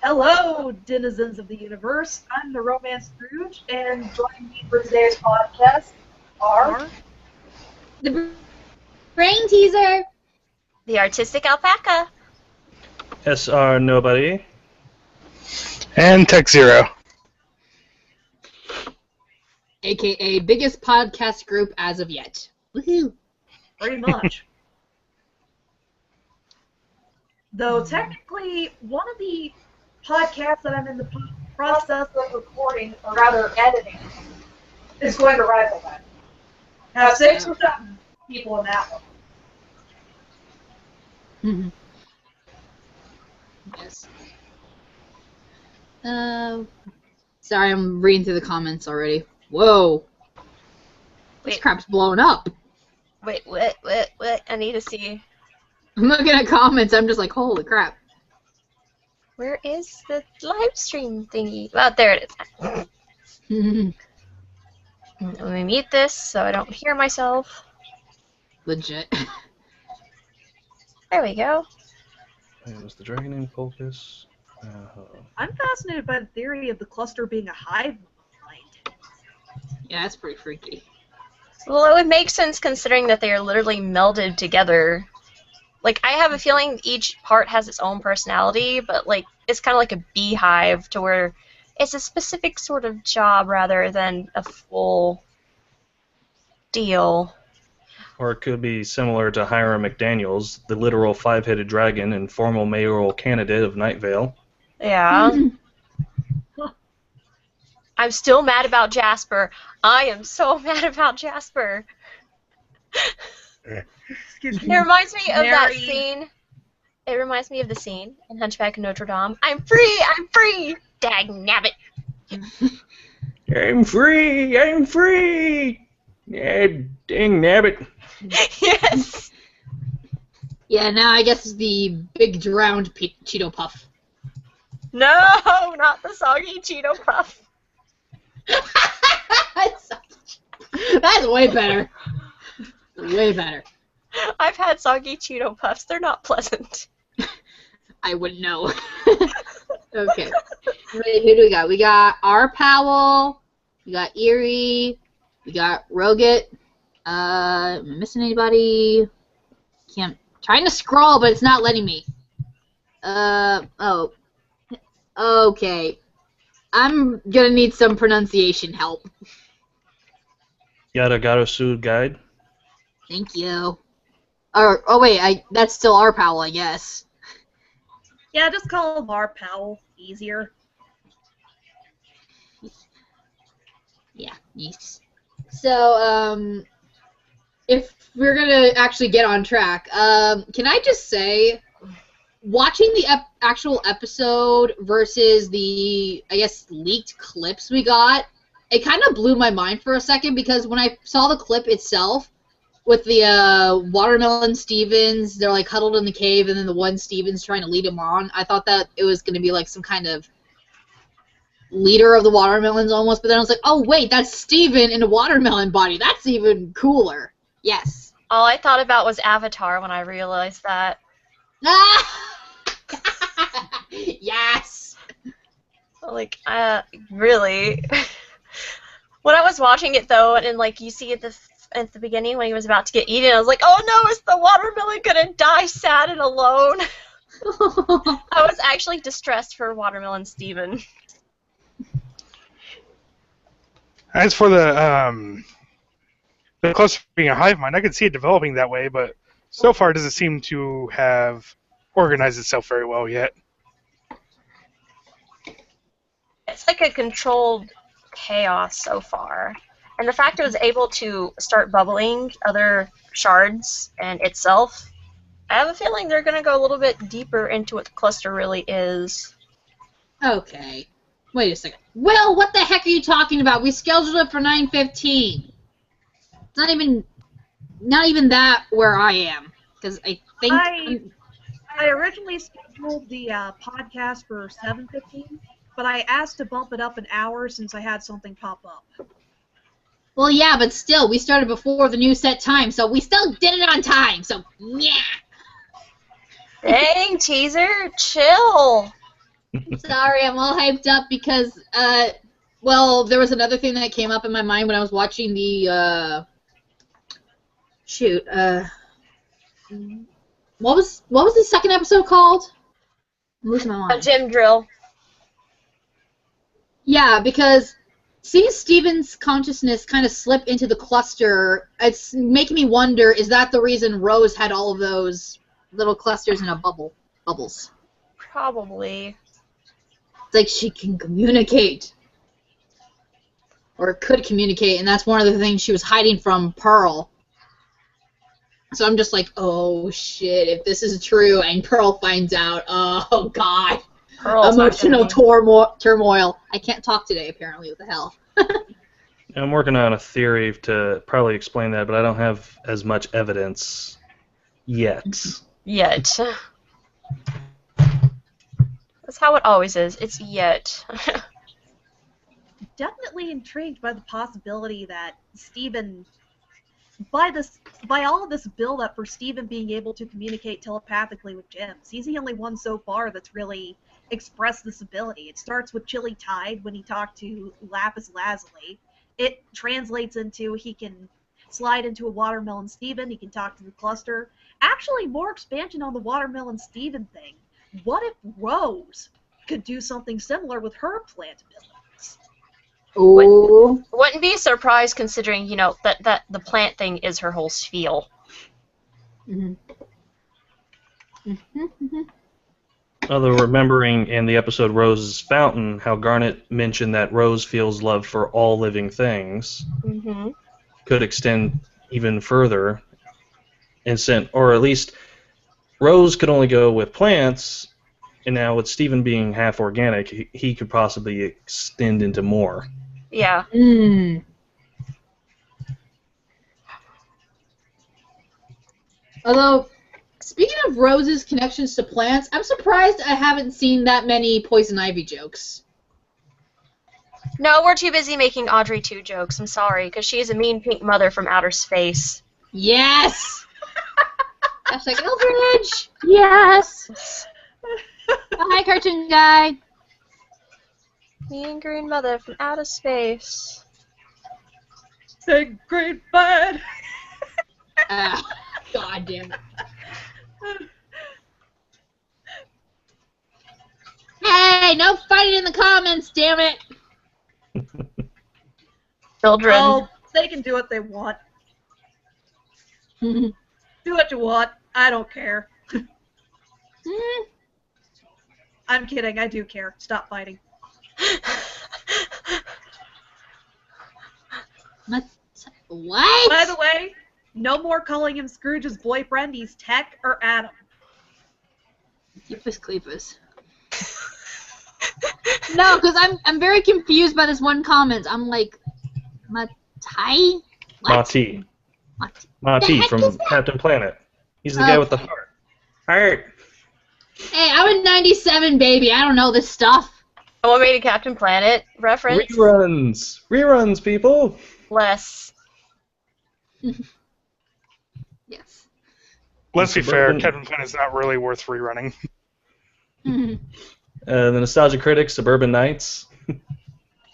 Hello, denizens of the universe. I'm the Romance Scrooge, and joining me for today's podcast are the Brain Teaser, the Artistic Alpaca, SR Nobody, and Tech Zero, aka biggest podcast group as of yet. Woohoo! pretty much. Though technically, one of the podcasts that I'm in the process of recording, or rather editing, is going to rival that. Now, 6 or 7 people in that one. Yes. Sorry, I'm reading through the comments already. Whoa! This crap's blowing up. Wait, what? I need to see. I'm looking at comments, I'm just like, holy crap. Where is the live stream thingy? Oh, there it is. Let me mute this so I don't hear myself. Legit. There we go. it was the Dragon in Focus. I'm fascinated by the theory of the cluster being a hive mind. Yeah, that's pretty freaky. Well, it would make sense considering that they are literally melded together. Like, I have a feeling each part has its own personality, but, like, it's kind of like a beehive to where it's a specific sort of job rather than a full deal. Or it could be similar to Hiram McDaniels, the literal five-headed dragon and formal mayoral candidate of Night Vale. Yeah. I'm still mad about Jasper. I am so mad about Jasper. Excuse It me. reminds me of that Mary. scene. It reminds me of the scene in Hunchback of Notre Dame. I'm free! I'm free! Dag nabbit! I'm free! Yeah, dang nabbit. Yes! Yeah, now I guess it's the big drowned Cheeto Puff. No! Not the soggy Cheeto Puff. That's way better. Way better. I've had soggy Cheeto Puffs. They're not pleasant. I wouldn't know. Okay. Wait, who do we got? We got R. Powell. We got Erie. We got Roget. Am I missing anybody? Trying to scroll, but it's not letting me. Oh. Okay. I'm gonna need some pronunciation help. Yadagaru Guide. Thank you. Oh wait, that's still R. Powell, I guess. Yeah, just call him R. Powell. Easier. Yeah, nice. So, if we're gonna actually get on track, can I just say, watching the actual episode versus the, I guess, leaked clips we got, it kind of blew my mind for a second, because when I saw the clip itself, with the Watermelon Stevens, they're like huddled in the cave, and then the one Stevens trying to lead him on, I thought that it was going to be like some kind of leader of the Watermelons almost, but then I was like, oh wait, that's Steven in a watermelon body. That's even cooler. Yes. All I thought about was Avatar when I realized that. Yes. Like, really? When I was watching it, though, and like you see at the beginning when he was about to get eaten, I was like, oh no, is the watermelon gonna die sad and alone? I was actually distressed for Watermelon Steven. As for the cluster being a hive mind, I could see it developing that way, but so far it doesn't seem to have organized itself very well yet. It's like a controlled chaos so far. And the fact it was able to start bubbling other shards and itself, I have a feeling they're going to go a little bit deeper into what the cluster really is. Okay. Wait a second. Will, what the heck are you talking about? We scheduled it for 9:15. It's not even that where I am, because I think I originally scheduled the podcast for 7:15, but I asked to bump it up an hour since I had something pop up. Well, yeah, but still, we started before the new set time, so we still did it on time, so yeah. Dang, Teaser, chill. Sorry, I'm all hyped up because, well, there was another thing that came up in my mind when I was watching the, what was the second episode called? I'm losing my A mind. gym drill. Yeah, because seeing Steven's consciousness kind of slip into the cluster, it's making me wonder, is that the reason Rose had all of those little clusters in a bubbles? Probably. It's like she can communicate. Or could communicate, and that's one of the things she was hiding from Pearl. So I'm just like, oh shit, if this is true and Pearl finds out, oh god. Pearl's not Emotional gonna turmoil. I can't talk today, apparently. What the hell? I'm working on a theory to probably explain that, but I don't have as much evidence yet. Yet. That's how it always is. It's yet. Definitely intrigued by the possibility that Steven, by all of this build-up for Steven being able to communicate telepathically with gems, he's the only one so far that's really expressed this ability. It starts with Chilly Tide when he talked to Lapis Lazuli. It translates into he can slide into a Watermelon Steven, he can talk to the cluster. Actually, more expansion on the Watermelon Steven thing. What if Rose could do something similar with her plant abilities? Ooh. Wouldn't be surprised considering, you know, that the plant thing is her whole spiel. Mm-hmm. Mm-hmm. Although remembering in the episode Rose's Fountain how Garnet mentioned that Rose feels love for all living things, Mm-hmm. could extend even further, or at least Rose could only go with plants, and now with Steven being half organic, he could possibly extend into more. Yeah. Mm. Although, speaking of Rose's connections to plants, I'm surprised I haven't seen that many poison ivy jokes. No, we're too busy making Audrey 2 jokes. I'm sorry, because she is a mean pink mother from outer space. Yes! Hashtag Eldridge! Yes! Hi, cartoon guy! Mean green mother from outer space. Big green bird! God damn it. Hey, no fighting in the comments, damn it! Children. Oh, they can do what they want. Do what you want. I don't care. I'm kidding. I do care. Stop fighting. What? By the way, no more calling him Scrooge's boyfriend. He's Tech or Adam. Cleepus, Cleepus. No, because I'm very confused by this one comment. I'm like, Matai? What? Mati. Mati. The Mati heck from is that? Captain Planet. He's the guy with the Okay. heart. Heart! Hey, I'm a 97 baby. I don't know this stuff. What made a Captain Planet reference? Reruns! Reruns, people! Less. Yes. Let's be fair, Suburban- Captain Planet's not really worth rerunning. The Nostalgia Critic, Suburban Nights.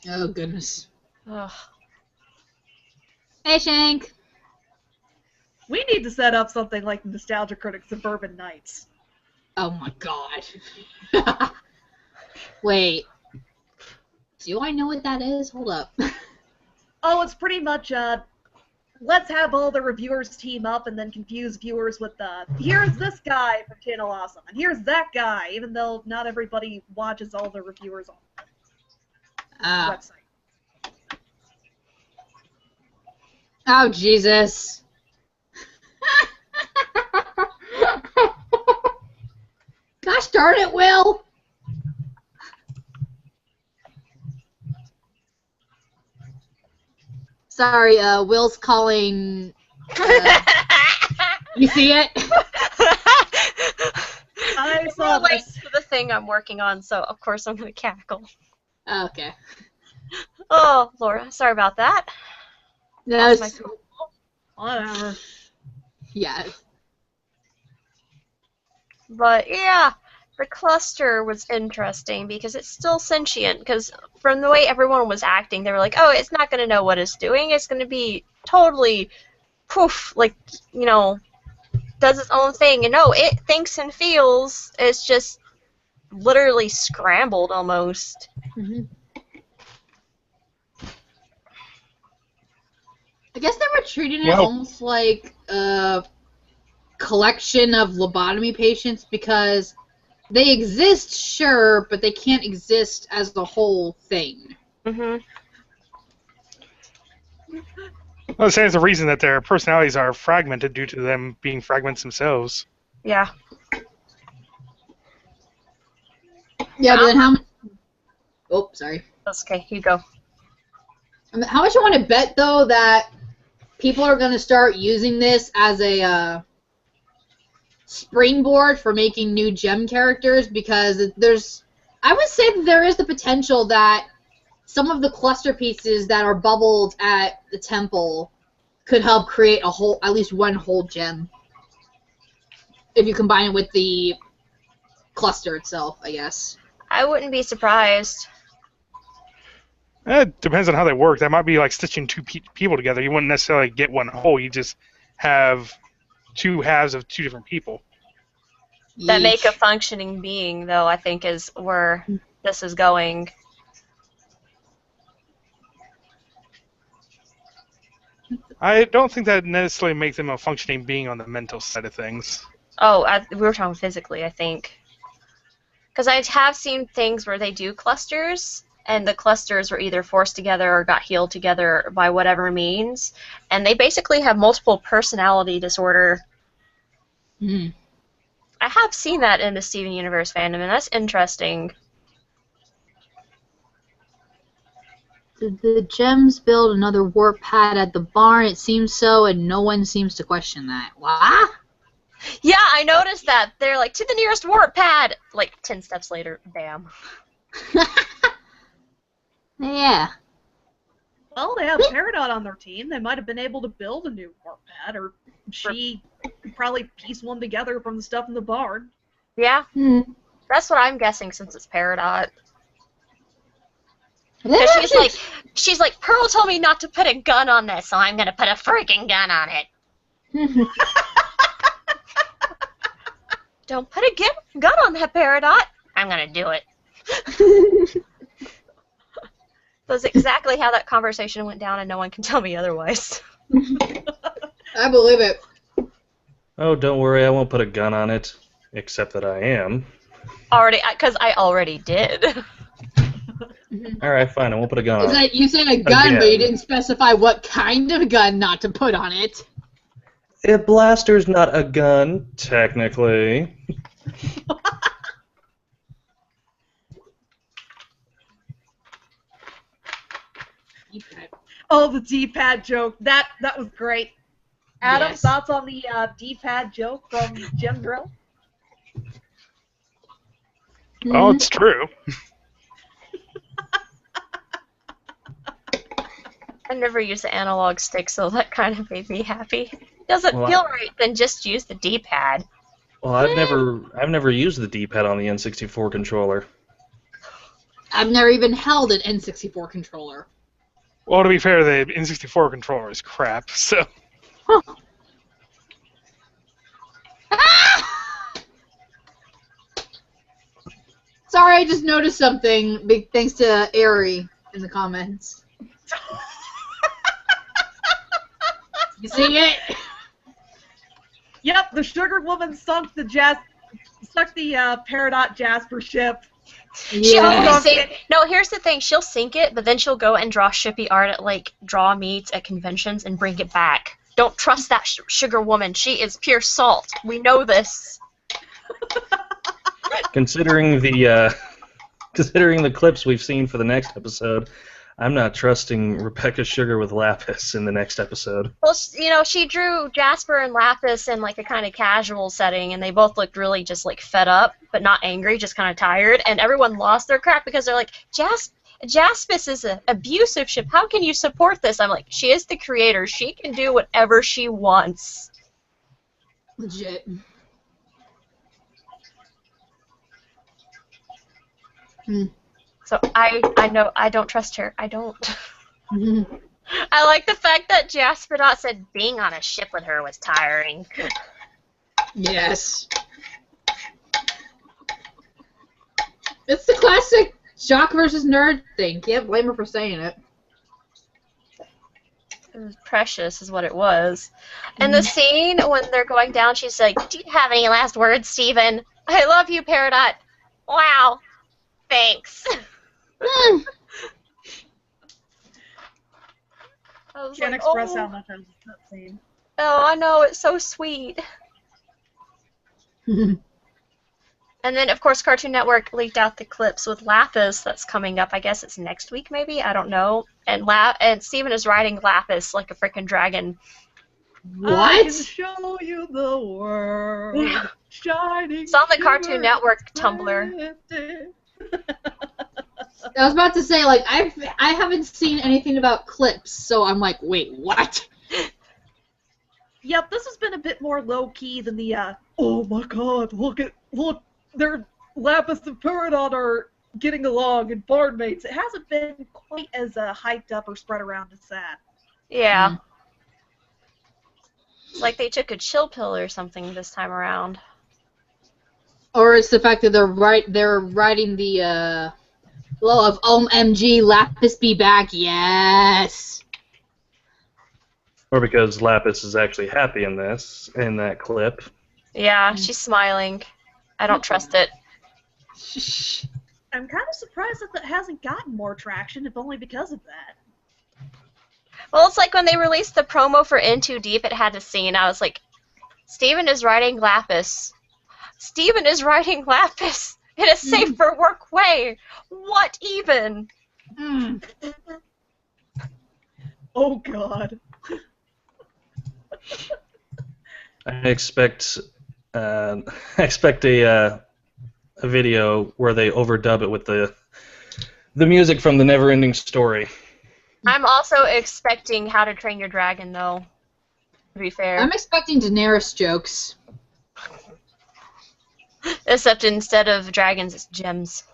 Oh, goodness. Ugh. Hey, Shank. We need to set up something like Nostalgia Critic Suburban Nights. Oh, my God. Wait. Do I know what that is? Hold up. Oh, it's pretty much let's have all the reviewers team up and then confuse viewers with here's this guy from Channel Awesome and here's that guy, even though not everybody watches all the reviewers on the website. Oh, Jesus. Gosh darn it, Will. Sorry, Will's calling. You see it? I saw Well, wait this. for the thing I'm working on, so of course I'm gonna cackle. Okay. Oh, Laura, sorry about that. No, Lost my cool. Whatever. yeah. But yeah, The cluster was interesting because it's still sentient. Because from the way everyone was acting, they were like, "Oh, it's not going to know what it's doing. It's going to be totally poof, like does its own thing." And no, it thinks and feels. It's just literally scrambled almost. Mm-hmm. I guess they were treating it almost like a collection of lobotomy patients because they exist, sure, but they can't exist as the whole thing. Mhm. Well, it stands to reason that their personalities are fragmented due to them being fragments themselves. Yeah. Yeah, but then how much... Oh, sorry. That's okay. You go. How much I want to bet, though, that people are going to start using this as a springboard for making new gem characters, because I would say that there is the potential that some of the cluster pieces that are bubbled at the temple could help create at least one whole gem. If you combine it with the cluster itself, I guess. I wouldn't be surprised. It depends on how they work. That might be like stitching two people together. You wouldn't necessarily get one whole. You just have two halves of two different people. That make a functioning being, though, I think is where this is going. I don't think that necessarily makes them a functioning being on the mental side of things. Oh, we were talking physically, I think. Because I have seen things where they do clusters, and the clusters were either forced together or got healed together by whatever means, and they basically have multiple personality disorder. Mm. I have seen that in the Steven Universe fandom, and that's interesting. Did the gems build another warp pad at the barn? It seems so, and no one seems to question that. What? Yeah, I noticed that. They're like, to the nearest warp pad! Like, 10 steps later, bam. Yeah. Well, they have Peridot on their team. They might have been able to build a new warp pad, or she could probably piece one together from the stuff in the barn. Yeah, that's what I'm guessing since it's Peridot. Because she's like, Pearl told me not to put a gun on this, so I'm gonna put a freaking gun on it. Don't put a gun on that, Peridot. I'm gonna do it. That's exactly how that conversation went down, and no one can tell me otherwise. I believe it. Oh, don't worry, I won't put a gun on it. Except that I am. Because I already did. Alright, fine, I won't put a gun on it. You said a gun, but you didn't specify what kind of gun not to put on it. A blaster's not a gun, technically. Oh, the D-pad joke. That was great. Adam, Yes. thoughts on the D-pad joke from Gem Drill? Oh, it's true. I never use the analog stick, so that kind of made me happy. Doesn't Well, feel right, then just use the D-pad. Well, I've never used the D-pad on the N64 controller. I've never even held an N64 controller. Well, to be fair, the N64 controller is crap, so... Sorry, I just noticed something. Big thanks to Ari in the comments. You see it? Yep, the Sugar Woman sunk the Peridot Jasper ship. She'll sink. No, here's the thing. She'll sink it, but then she'll go and draw shippy art at, like, draw meets at conventions and bring it back. Don't trust that Sugar Woman. She is pure salt. We know this. Considering the clips we've seen for the next episode, I'm not trusting Rebecca Sugar with Lapis in the next episode. Well, she drew Jasper and Lapis in, like, a kind of casual setting, and they both looked really just, like, fed up, but not angry, just kind of tired, and everyone lost their crap because they're like, Jaspis is an abusive ship. How can you support this? I'm like, she is the creator. She can do whatever she wants. Legit. So I know I don't trust her. I don't. I like the fact that Jasper Dot said being on a ship with her was tiring. Yes. It's the classic jock versus nerd thing. Can't blame her for saying it. It was precious, is what it was. And the scene when they're going down, she's like, "Do you have any last words, Steven? I love you, Peridot. Wow. Thanks." I was Can't like, express oh, how much I was that scene. oh, I know, it's so sweet. And then, of course, Cartoon Network leaked out the clips with Lapis that's coming up. I guess it's next week, maybe? I don't know. And Steven is riding Lapis like a freaking dragon. I can What? show you the world. Shining. It's on the Cartoon Network Tumblr. I was about to say, like, I haven't seen anything about clips, so I'm like, wait, what? Yep, this has been a bit more low-key than the, oh my god, look, their Lapis and Peridot are getting along and barn mates. It hasn't been quite as hyped up or spread around as that. Yeah. It's like they took a chill pill or something this time around. Or it's the fact that they're writing the law of OMG, Lapis be back, yes. Or because Lapis is actually happy in that clip. Yeah, she's smiling. I don't trust it. I'm kind of surprised that hasn't gotten more traction, if only because of that. Well, it's like when they released the promo for In Too Deep, it had a scene. I was like, Steven is riding Lapis. Steven is riding Lapis in a safe for work way. What even? Oh god. I expect a video where they overdub it with the music from the Neverending Story. I'm also expecting How to Train Your Dragon, though. To be fair. I'm expecting Daenerys jokes. Except instead of dragons, it's gems.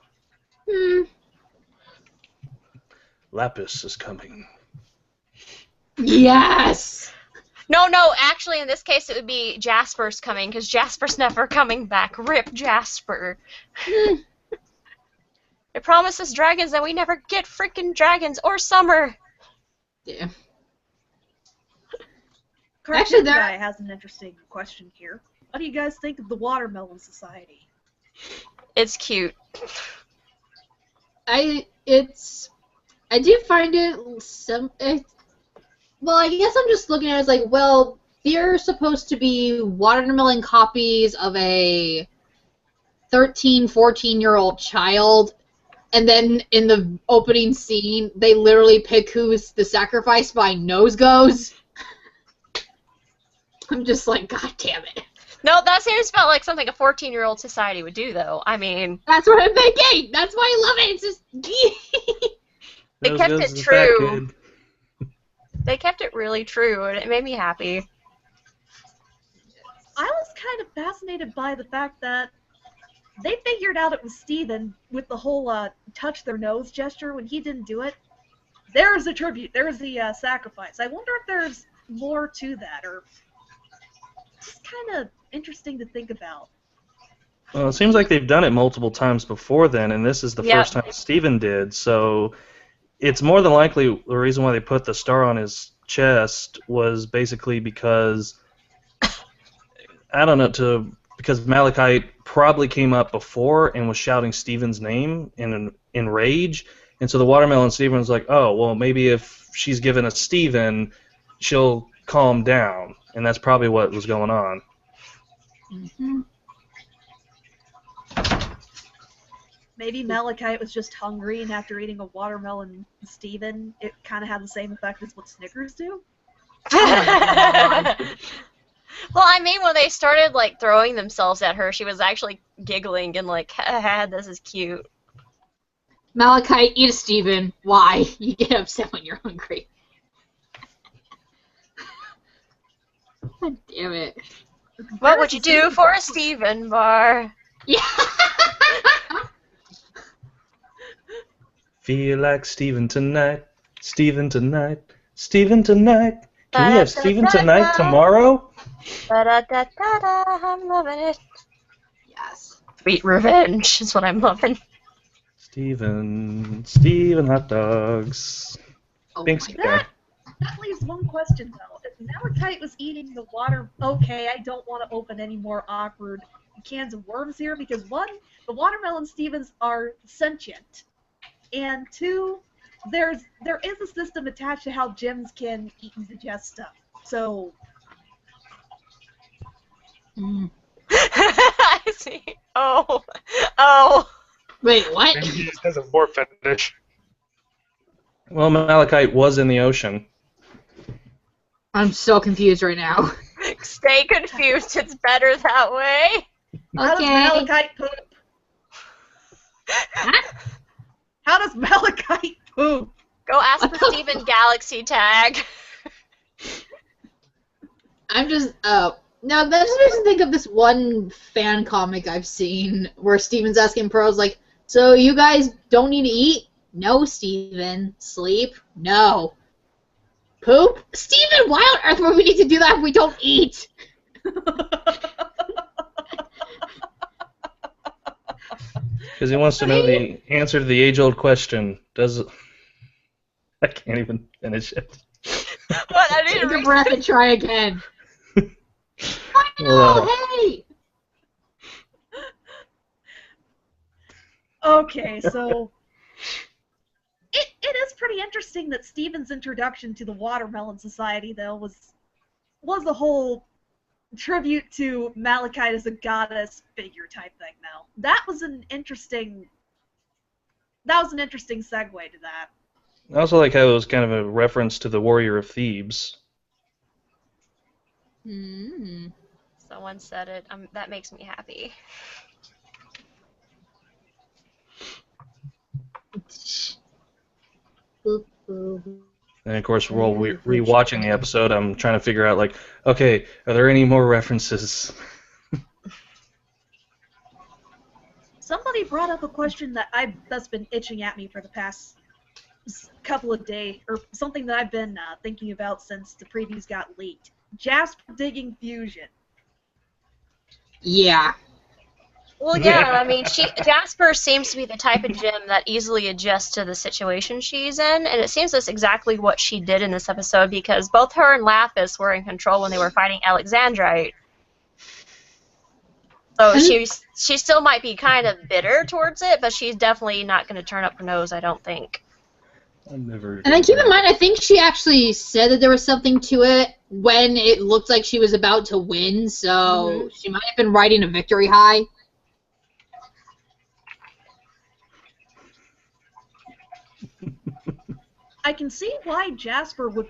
Lapis is coming. Yes! No, actually, in this case, it would be Jasper's coming, because Jasper's never coming back. Rip Jasper. It promises dragons, and we never get freaking dragons or summer. Yeah. Cartoon Actually, Guy has an interesting question here. What do you guys think of the Watermelon Society? It's cute. I do find it well, I guess I'm just looking at it as like, well, they're supposed to be watermelon copies of a 13, 14-year-old child, and then in the opening scene, they literally pick who's the sacrifice by nose goes. I'm just like, god damn it. No, that seems about like something a 14-year-old society would do, though. I mean... That's what I'm thinking! That's why I love it! It's just... They kept it true. They kept it really true, and it made me happy. I was kind of fascinated by the fact that they figured out it was Steven with the whole touch their nose gesture when he didn't do it. There's the tribute. There's the sacrifice. I wonder if there's more to that, or just kind of interesting to think about. Well, it seems like they've done it multiple times before then, and this is the first time Steven did, so it's more than likely the reason why they put the star on his chest was basically because, I don't know, because Malachite probably came up before and was shouting Steven's name in rage, and so the Watermelon Steven was like, oh, well, maybe if she's given a Steven, she'll calm down, and that's probably what was going on. Mm-hmm. Maybe Malachite was just hungry, and after eating a watermelon Steven, it kind of had the same effect as what Snickers do? Well, I mean, when they started, like, throwing themselves at her, she was actually giggling and like, haha, this is cute. Malachite, eat a Steven. Why? You get upset when you're hungry. God damn it. What would you do for a Steven bar? Yeah. Feel like Steven tonight. Steven tonight. Steven tonight. Can we have Steven tonight tomorrow? Da-da-da-da-da, I'm loving it. Yes. Sweet revenge is what I'm loving. Steven hot dogs. Oh Thanks, my guy. That leaves one question, though. If Malachite was eating the water, okay, I don't want to open any more awkward cans of worms here, because one, the watermelon Stevens are sentient, and two, there is a system attached to how gems can eat and digest stuff. So, I see. Oh. Wait, what? Maybe he just has a warp fetish. Well, Malachite was in the ocean. I'm so confused right now. Stay confused. It's better that way. how does Okay. Malachite poop? How does Malachite poop? Go ask the Steven Galaxy tag. I'm just, no, that just makes me think of this one fan comic I've seen where Steven's asking pros, like, so you guys don't need to eat? No, Steven. Sleep? No. Poop? Steven, why on earth would we need to do that if we don't eat? Because he wants to know the answer to the age-old question. I can't even finish it. What? I need Take to a read. breath and try again. I Well, know, hey! Okay, so it is pretty interesting that Stephen's introduction to the Watermelon Society, though, was a whole tribute to Malachite as a goddess figure type thing. Though that was an interesting segue to that. I also like how it was kind of a reference to the Warrior of Thebes. Mm. Someone said it. That makes me happy. And of course, while we're rewatching the episode, I'm trying to figure out, like, okay, are there any more references? Somebody brought up a question that's been itching at me for the past couple of days, or something that I've been thinking about since the previews got leaked. Jasper digging fusion. Yeah. Well, yeah, I mean, Jasper seems to be the type of gem that easily adjusts to the situation she's in, and it seems that's exactly what she did in this episode, because both her and Lapis were in control when they were fighting Alexandrite. So she still might be kind of bitter towards it, but she's definitely not going to turn up her nose, I don't think. And then keep in mind, I think she actually said that there was something to it when it looked like she was about to win, so she might have been riding a victory high. I can see why Jasper would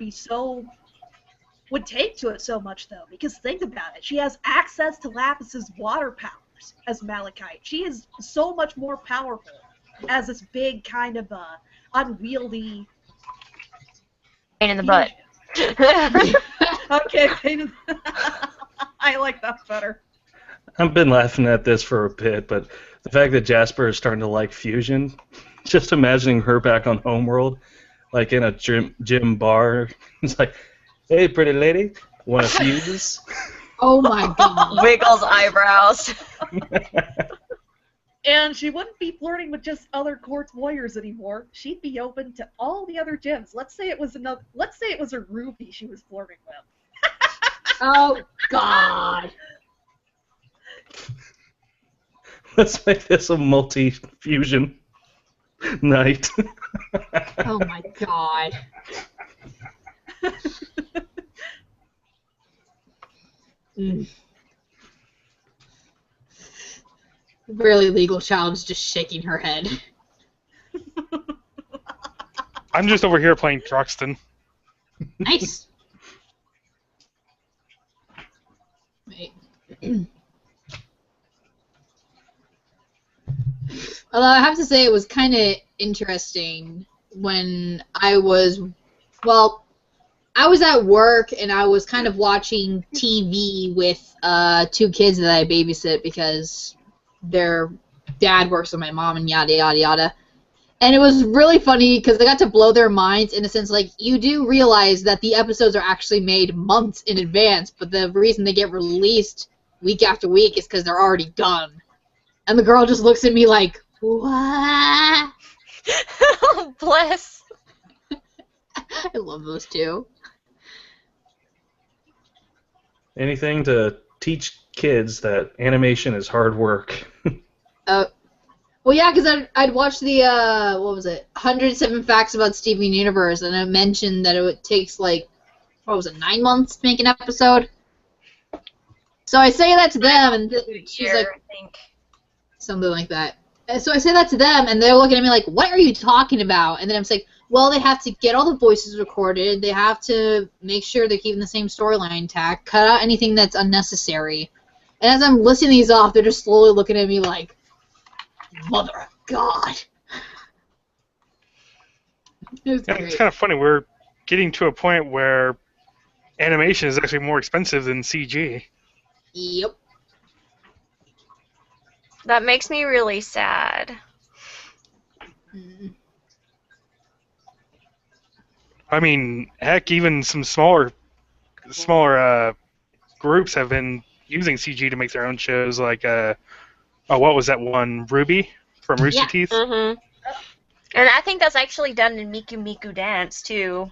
take to it so much, though, because think about it. She has access to Lapis's water powers as Malachite. She is so much more powerful as this big kind of unwieldy Pain in the butt. Okay, pain in I like that better. I've been laughing at this for a bit, but the fact that Jasper is starting to like fusion, just imagining her back on Homeworld, like in a gym bar, it's like, hey, pretty lady, want to fuse? Oh my god. Wiggles eyebrows. And she wouldn't be flirting with just other court warriors anymore. She'd be open to all the other gyms. Let's say it was a Ruby she was flirting with. Oh god. Let's make this a multi-fusion night. Oh my god. Really, legal child is just shaking her head. I'm just over here playing Truxton. Nice. Wait. Although I have to say it was kind of interesting when I was at work and I was kind of watching TV with 2 kids that I babysit because their dad works with my mom and yada yada yada. And it was really funny because they got to blow their minds in a sense, like, you do realize that the episodes are actually made months in advance, but the reason they get released week after week is because they're already done. And the girl just looks at me like, what? Bless. I love those two. Anything to teach kids that animation is hard work. Well, yeah, because I'd watched the, what was it, 107 Facts About Steven Universe, and it mentioned that it takes, like, what was it, 9 months to make an episode? So I say that to them, and she's like, I think. something like that. And so I say that to them, and they're looking at me like, what are you talking about? And then I'm just like, well, they have to get all the voices recorded, they have to make sure they're keeping the same storyline intact, cut out anything that's unnecessary. And as I'm listing these off, they're just slowly looking at me like, Mother of God. It's kind of funny. We're getting to a point where animation is actually more expensive than CG. Yep. That makes me really sad. I mean, heck, even some smaller groups have been using CG to make their own shows. Like, what was that one? Ruby from Rooster Yeah. Teeth. Mm-hmm. And I think that's actually done in Miku Miku Dance too.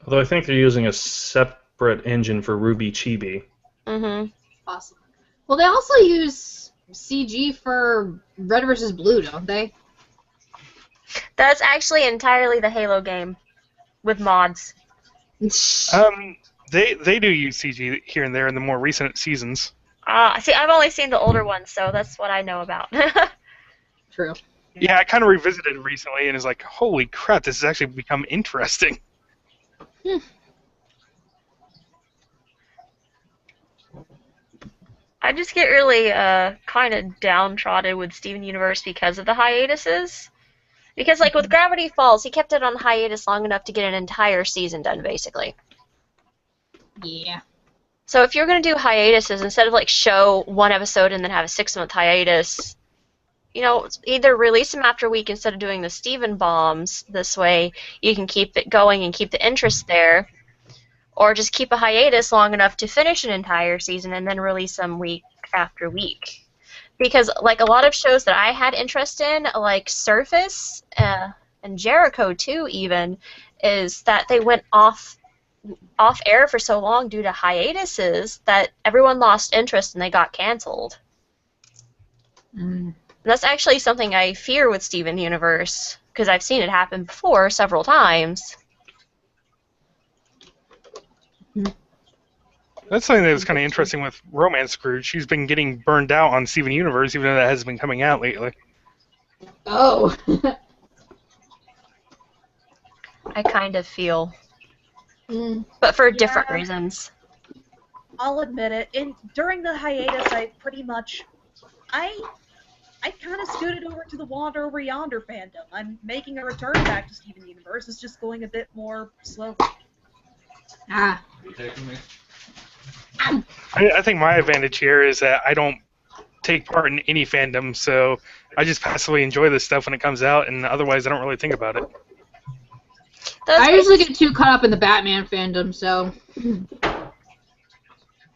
Although I think they're using a separate engine for Ruby Chibi. Mm-hmm. Awesome. Well, they also use CG for Red vs. Blue, don't they? That's actually entirely the Halo game with mods. They do use CG here and there in the more recent seasons. See, I've only seen the older ones, so that's what I know about. True. Yeah, I kind of revisited it recently and is like, holy crap, this has actually become interesting. I just get really kind of downtrodden with Steven Universe because of the hiatuses. Because, like, with Gravity Falls, he kept it on hiatus long enough to get an entire season done, basically. Yeah. So if you're going to do hiatuses, instead of, like, show one episode and then have a 6-month hiatus, you know, either release them after a week instead of doing the Steven bombs. This way you can keep it going and keep the interest there. Or just keep a hiatus long enough to finish an entire season and then release them week after week. Because, like, a lot of shows that I had interest in, like Surface and Jericho, too, even, is that they went off air for so long due to hiatuses that everyone lost interest and they got canceled. And that's actually something I fear with Steven Universe, because I've seen it happen before several times. That's something that was kind of interesting with Romance Scrooge. She's been getting burned out on Steven Universe, even though that hasn't been coming out lately. Oh. I kind of feel. But for different Yeah. reasons. I'll admit it. During the hiatus, I kind of scooted over to the Wander Over Yonder fandom. I'm making a return back to Steven Universe. It's just going a bit more slowly. Ah. I think my advantage here is that I don't take part in any fandom, so I just passively enjoy this stuff when it comes out, and otherwise I don't really think about it. I usually get too caught up in the Batman fandom, so...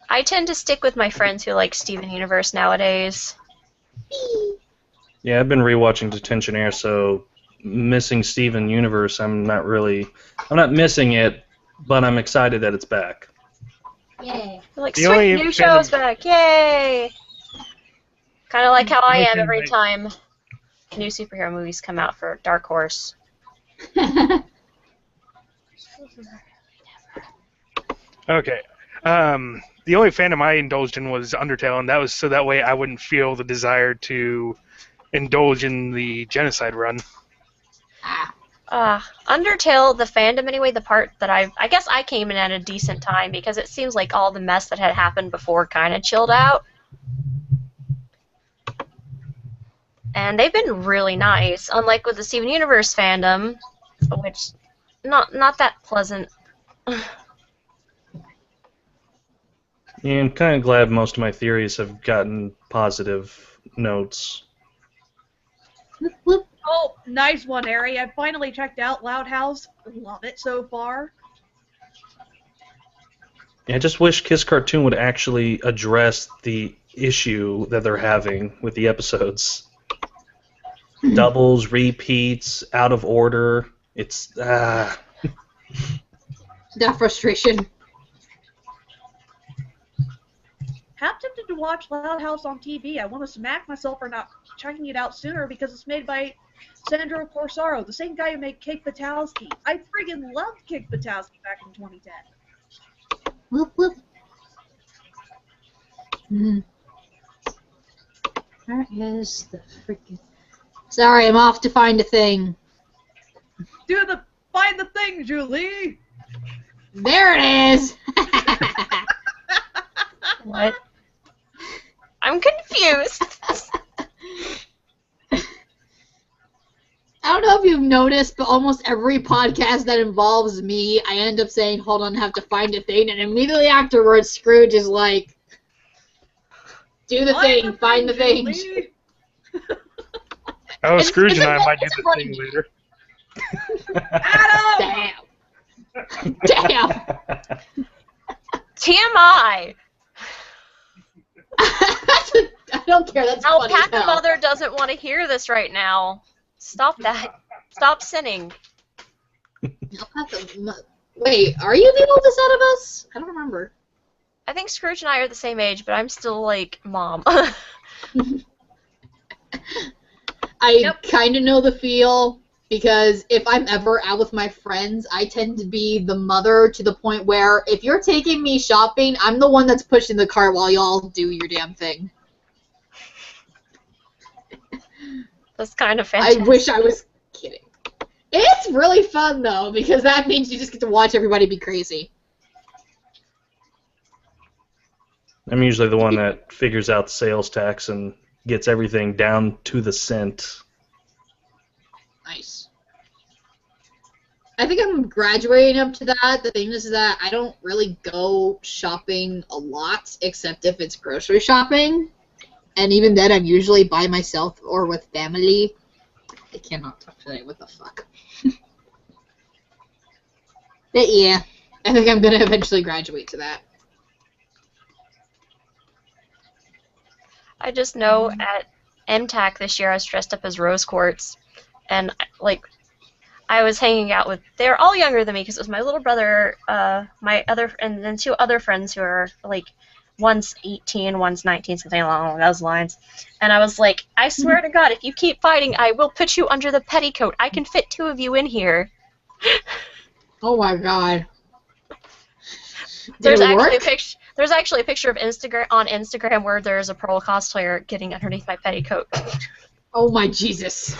I tend to stick with my friends who like Steven Universe nowadays. Yeah, I've been rewatching Detention Air, so missing Steven Universe, I'm not missing it, but I'm excited that it's back. Yay. Like, The only sweet, new show's fandom- back, yay! Kind of like how I am every time new superhero movies come out for Dark Horse. Okay. The only fandom I indulged in was Undertale, and that was so that way I wouldn't feel the desire to indulge in the genocide run. Undertale, the fandom anyway, the part that I guess I came in at a decent time because it seems like all the mess that had happened before kind of chilled out. And they've been really nice, unlike with the Steven Universe fandom, which not that pleasant. Yeah, I'm kind of glad most of my theories have gotten positive notes. Nice one, Ari. I finally checked out Loud House. Love it so far. I just wish Kiss Cartoon would actually address the issue that they're having with the episodes. Doubles, repeats, out of order. It's That frustration. Half tempted to watch Loud House on TV. I want to smack myself for not checking it out sooner because it's made by Sandro Corsaro, the same guy who made Kick Buttowski. I friggin' loved Kick Buttowski back in 2010. Whoop, whoop. Where is the freaking... Sorry, I'm off to find a thing. Find the thing, Julie! There it is! What? I'm confused. I don't know if you've noticed, but almost every podcast that involves me, I end up saying, hold on, I have to find a thing, and immediately afterwards, Scrooge is like, do the thing, find the thing. Oh, Scrooge and I it's might do the funny. thing later. Adam! Damn! TMI. I don't care, that's funny as Alpaca hell. Mother doesn't want to hear this right now. Stop that. Stop sinning. Wait, are you the oldest out of us? I don't remember. I think Scrooge and I are the same age, but I'm still like mom. I kind of know the feel, because if I'm ever out with my friends, I tend to be the mother to the point where if you're taking me shopping, I'm the one that's pushing the cart while y'all do your damn thing. That's kind of fantastic. I wish I was kidding. It's really fun, though, because that means you just get to watch everybody be crazy. I'm usually the one that figures out the sales tax and gets everything down to the cent. Nice. I think I'm graduating up to that. The thing is that I don't really go shopping a lot, except if it's grocery shopping. And even then, I'm usually by myself or with family. I cannot talk today. What the fuck? But yeah, I think I'm going to eventually graduate to that. I just know at MTAC this year I was dressed up as Rose Quartz, and like I was hanging out with. They're all younger than me because it was my little brother, my other, and then two other friends who are like, one's 18, one's 19, something along those lines. And I was like, I swear to God, if you keep fighting, I will put you under the petticoat. I can fit two of you in here. Oh my god. Did There's it actually work? a picture. There's actually a picture of Instagram where there's a Pearl cosplayer getting underneath my petticoat. Oh my Jesus.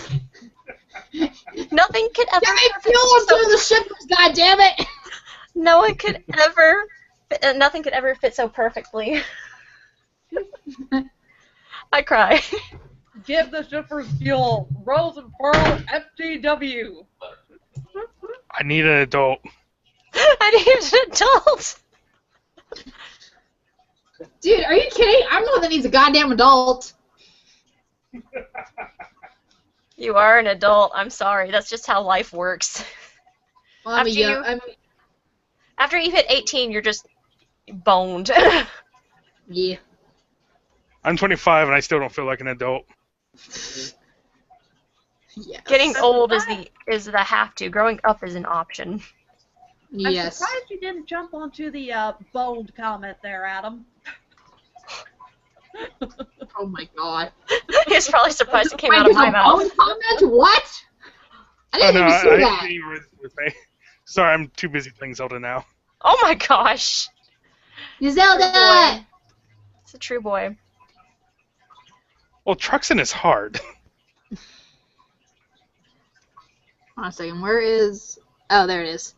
Nothing could ever. Give me fuel through the shippers, goddammit! No one could ever. Nothing could ever fit so perfectly. I cry. Give the shippers fuel. Rose and Pearl FTW. I need an adult. I need an adult. Dude, are you kidding? I'm the one that needs a goddamn adult. You are an adult. I'm sorry. That's just how life works. Well, After you hit 18, you're just boned. Yeah. I'm 25 and I still don't feel like an adult. Yes. Getting old is the have to. Growing up is an option. I'm Yes. surprised you didn't jump onto the boned comment there, Adam. Oh my god. He's probably surprised it came Wait, out of there's my a mouth. bone comment? What? I Oh didn't no, even see I that. think you were with me. Sorry, I'm too busy playing Zelda now. Oh my gosh. Zelda! It's a true boy. Well, Truxin is hard. Hold on a second, where is... Oh, there it is.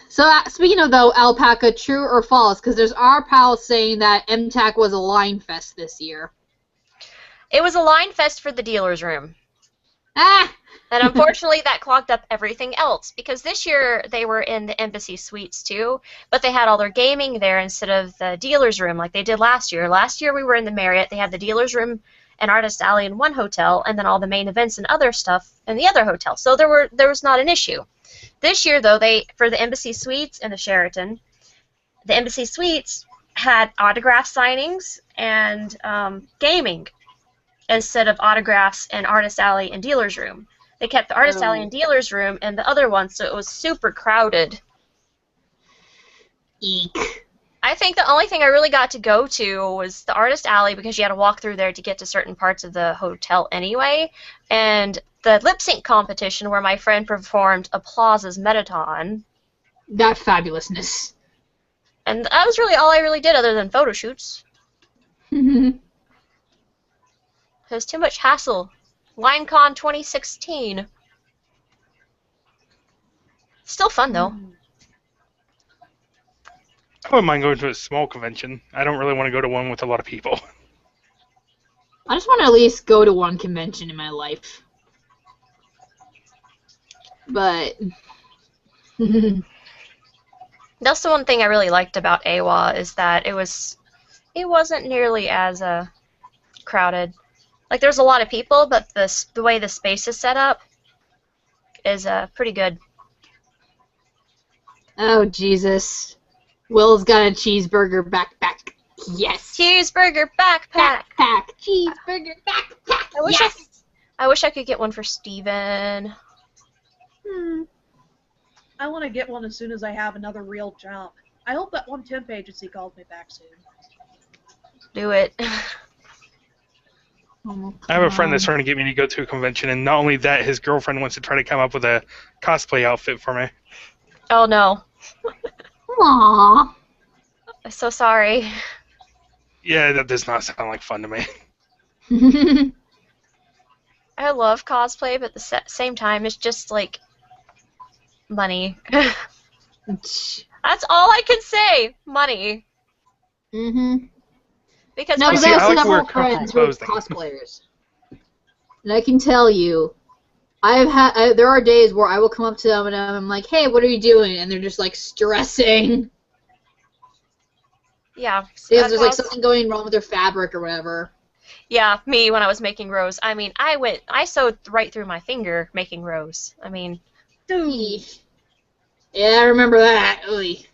So, speaking of, though, Alpaca, true or false? Because there's our pal saying that MTAC was a line fest this year. It was a line fest for the dealer's room. Ah! And unfortunately, that clogged up everything else. Because this year, they were in the Embassy Suites, too. But they had all their gaming there instead of the dealer's room like they did last year. Last year, we were in the Marriott. They had the dealer's room and Artist Alley in one hotel, and then all the main events and other stuff in the other hotel. So there was not an issue. This year, though, for the Embassy Suites and the Sheraton, the Embassy Suites had autograph signings and gaming instead of autographs and Artist Alley and Dealer's Room. They kept the Artist Alley and Dealer's Room and the other one, so it was super crowded. Eek. I think the only thing I really got to go to was the Artist Alley because you had to walk through there to get to certain parts of the hotel anyway, and the lip sync competition where my friend performed Applause's Metaton. That fabulousness. And that was really all I really did other than photo shoots. It was too much hassle. LineCon 2016. Still fun, though. I wouldn't mind going to a small convention. I don't really want to go to one with a lot of people. I just want to at least go to one convention in my life. But... That's the one thing I really liked about AWA is that it wasn't nearly as crowded. Like, there's a lot of people, but the way the space is set up is pretty good. Oh, Jesus. Will's got a cheeseburger backpack. Yes. Cheeseburger backpack. Backpack. Cheeseburger backpack. I wish I could get one for Steven. I want to get one as soon as I have another real job. I hope that one temp agency calls me back soon. Do it. Oh, I have a friend that's trying to get me to go to a convention, and not only that, his girlfriend wants to try to come up with a cosplay outfit for me. Oh, no. Aww. I'm so sorry. Yeah, that does not sound like fun to me. I love cosplay, but at the same time, it's just, like, money. That's all I can say. Money. Because No, See, there's I like to several wear comfortable friends who are clothes, though. cosplayers. And I can tell you, there are days where I will come up to them and I'm like, hey, what are you doing? And they're just, like, stressing. Yeah. Because there's, like, something going wrong with their fabric or whatever. Yeah, me when I was making Rose. I mean, I sewed right through my finger making Rose. I mean, Eesh. Yeah, I remember that. Oy.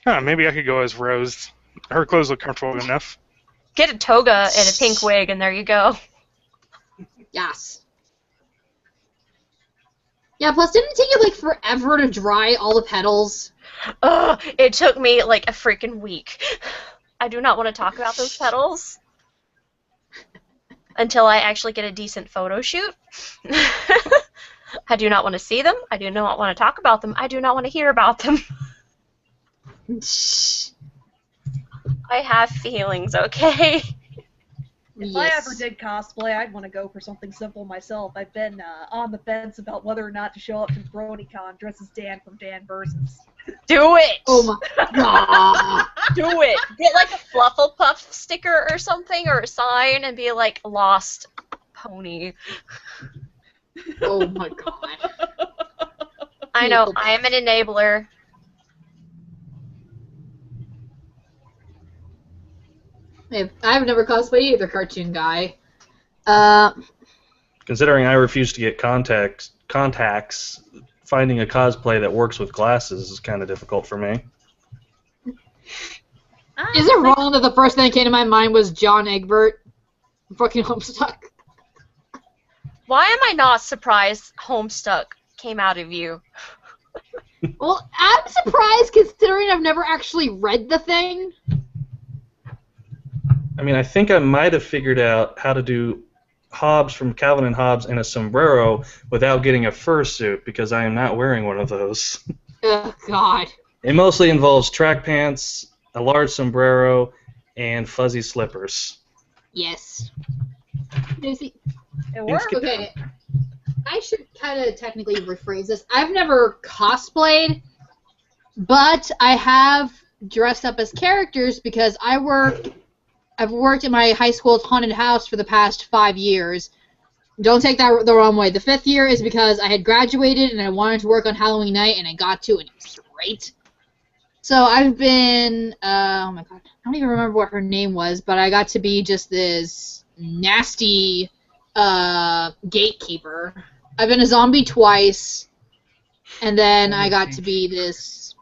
Huh, maybe I could go as Rose. Her clothes look comfortable enough. get a toga and a pink wig, and there you go. Yes. Yeah, plus didn't it take you, like, forever to dry all the petals? Ugh, it took me, like, a freaking week. I do not want to talk about those petals until I actually get a decent photo shoot. I do not want to see them. I do not want to talk about them. I do not want to hear about them. I have feelings, okay? If I ever did cosplay, I'd want to go for something simple myself. I've been on the fence about whether or not to show up to BronyCon dressed as Dan from Dan Versus. Do it! Oh my god. Do it! Get like a Flufflepuff sticker or something, or a sign, and be like, lost pony. Oh my god. I know, I am an enabler. I've never cosplayed either, cartoon guy. Considering I refuse to get contacts, finding a cosplay that works with glasses is kind of difficult for me. Is it wrong that the first thing that came to my mind was John Egbert? Fucking Homestuck. Why am I not surprised Homestuck came out of you? Well, I'm surprised considering I've never actually read the thing. I mean, I think I might have figured out how to do Hobbs from Calvin and Hobbes in a sombrero without getting a fursuit, because I am not wearing one of those. Oh, God. It mostly involves track pants, a large sombrero, and fuzzy slippers. Yes. It works. Okay. I should kind of technically rephrase this. I've never cosplayed, but I have dressed up as characters because I've worked in my high school's haunted house for the past 5 years. Don't take that the wrong way. The 5th year is because I had graduated and I wanted to work on Halloween night, and I got to, and it was great. So I've been, oh my god, I don't even remember what her name was, but I got to be just this nasty gatekeeper. I've been a zombie twice, and then I got to be this,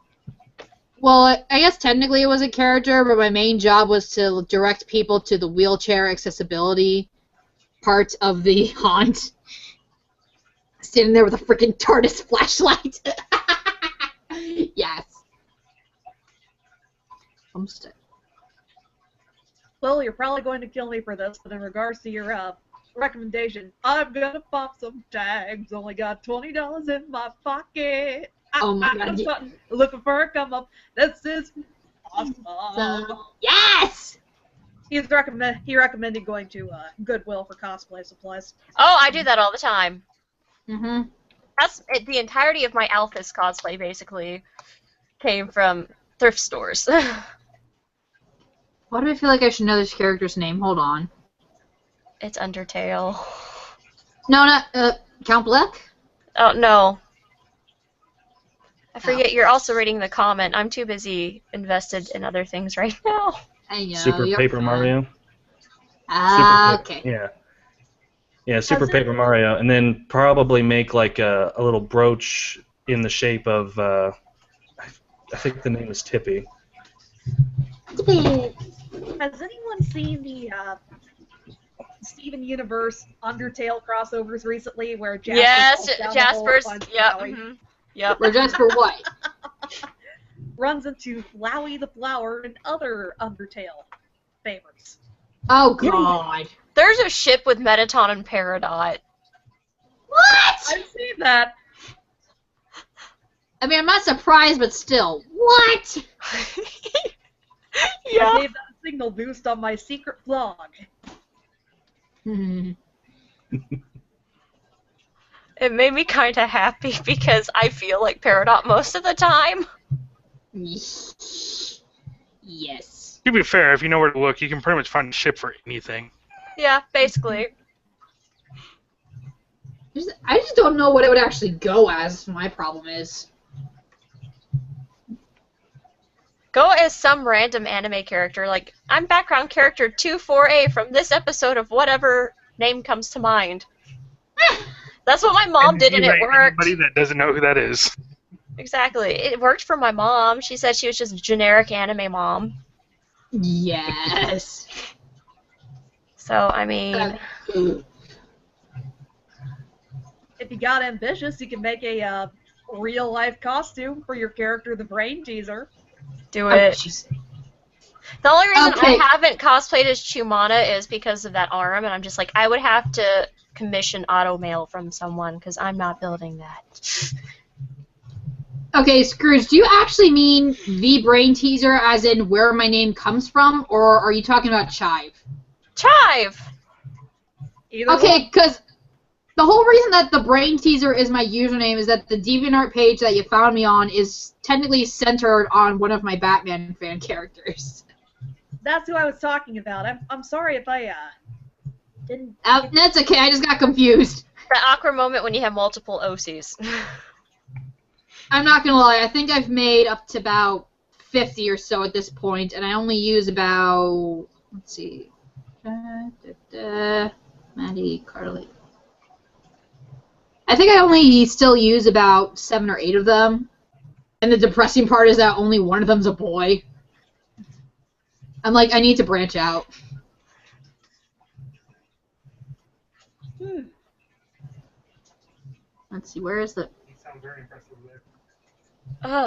well, I guess technically it was a character, but my main job was to direct people to the wheelchair accessibility part of the haunt. Standing there with a freaking TARDIS flashlight. Yes. Homestead. Well, you're probably going to kill me for this, but in regards to your recommendation, I'm gonna pop some tags. Only got $20 in my pocket. Oh my god. Button, looking for a come up. This is awesome. Yes! He recommended going to Goodwill for cosplay supplies. Oh, I do that all the time. Mm-hmm. That's the entirety of my Alphys cosplay, basically, came from thrift stores. Why do I feel like I should know this character's name? Hold on. It's Undertale. No, not, Count Black? Oh, no. I forget you're also reading the comment. I'm too busy invested in other things right now. I know. Super Paper Mario. Okay. Yeah. Yeah, Super Paper Mario, and then probably make like a little brooch in the shape of, I think the name is Tippy. Has anyone seen the Steven Universe Undertale crossovers recently where Jasper Yes, falls down Jasper's. the hole, finds Yep. Flowey, Mm-hmm. Yep. Or Jasper what? runs into Flowey the Flower and other Undertale favorites? Oh god. There's a ship with Metaton and Peridot. What? I've seen that. I mean, I'm not surprised, but still. What? I Yeah. gave that a signal boost on my secret vlog. Hmm. It made me kind of happy because I feel like Peridot most of the time. Yes. To be fair, if you know where to look, you can pretty much find a ship for anything. Yeah, basically. I just don't know what it would actually go as. My problem is. Go as some random anime character, like, I'm background character 24A from this episode of whatever name comes to mind. That's what my mom did, and it worked. Anybody that doesn't know who that is. Exactly. It worked for my mom. She said she was just a generic anime mom. Yes. So, I mean... If you got ambitious, you can make a real-life costume for your character, the Brain Teaser. Do it. The only reason I haven't cosplayed as Chumana is because of that arm, and I'm just like, I would have to commission auto mail from someone, because I'm not building that. Okay, Scrooge, do you actually mean the Brain Teaser as in where my name comes from, or are you talking about Chive? Chive! Okay, because the whole reason that the Brain Teaser is my username is that the DeviantArt page that you found me on is technically centered on one of my Batman fan characters. That's who I was talking about. I'm sorry if I didn't. That's okay, I just got confused. The awkward moment when you have multiple OCs. I'm not gonna lie, I think I've made up to about 50 or so at this point, and I only use about, let's see, Maddie, Carly. I think I only still use about 7 or 8 of them, and the depressing part is that only one of them's a boy. I'm like, I need to branch out. Let's see, where is the... You sound very impressive there. Ari,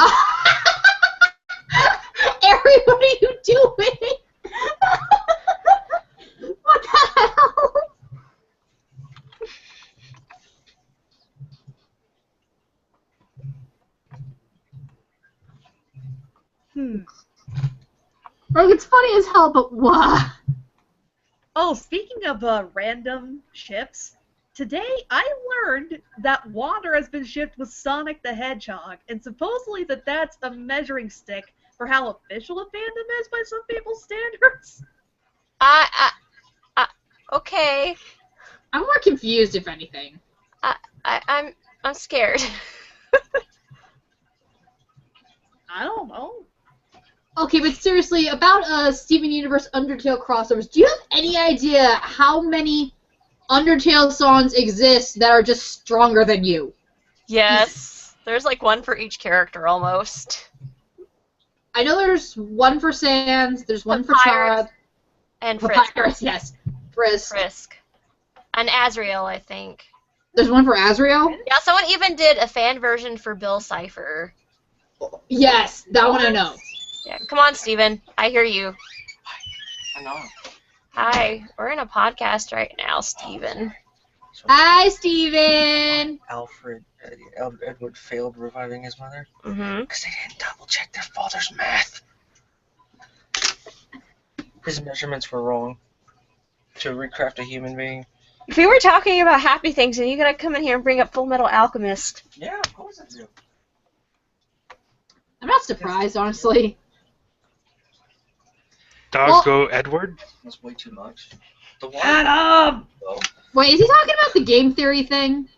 what are you doing? What the hell? Like, it's funny as hell, but what? Oh, speaking of random ships, today I learned that water has been shipped with Sonic the Hedgehog, and supposedly that's a measuring stick for how official a fandom is by some people's standards. Okay. I'm more confused, if anything. I'm scared. I don't know. Okay, but seriously, about Steven Universe Undertale crossovers, do you have any idea how many Undertale songs exist that are just stronger than you? Yes. There's like one for each character almost. I know there's one for Sans, there's one for Papyrus Chara. and Frisk. Papyrus, yes. Frisk. Frisk. And Azrael, I think. There's one for Azrael? Yeah, someone even did a fan version for Bill Cipher. Yes, that one I know. Yeah, come on, Steven. I hear you. I know. Hi, we're in a podcast right now, Steven. Hi, Steven! Edward failed reviving his mother Mm-hmm. because they didn't double check their father's math. His measurements were wrong to recraft a human being. If we were talking about happy things, and you gotta come in here and bring up Full Metal Alchemist. Yeah, of course I do. I'm not surprised, honestly. Dogs go Edward. That's way too much. Shut up! Though. Wait, is he talking about the game theory thing?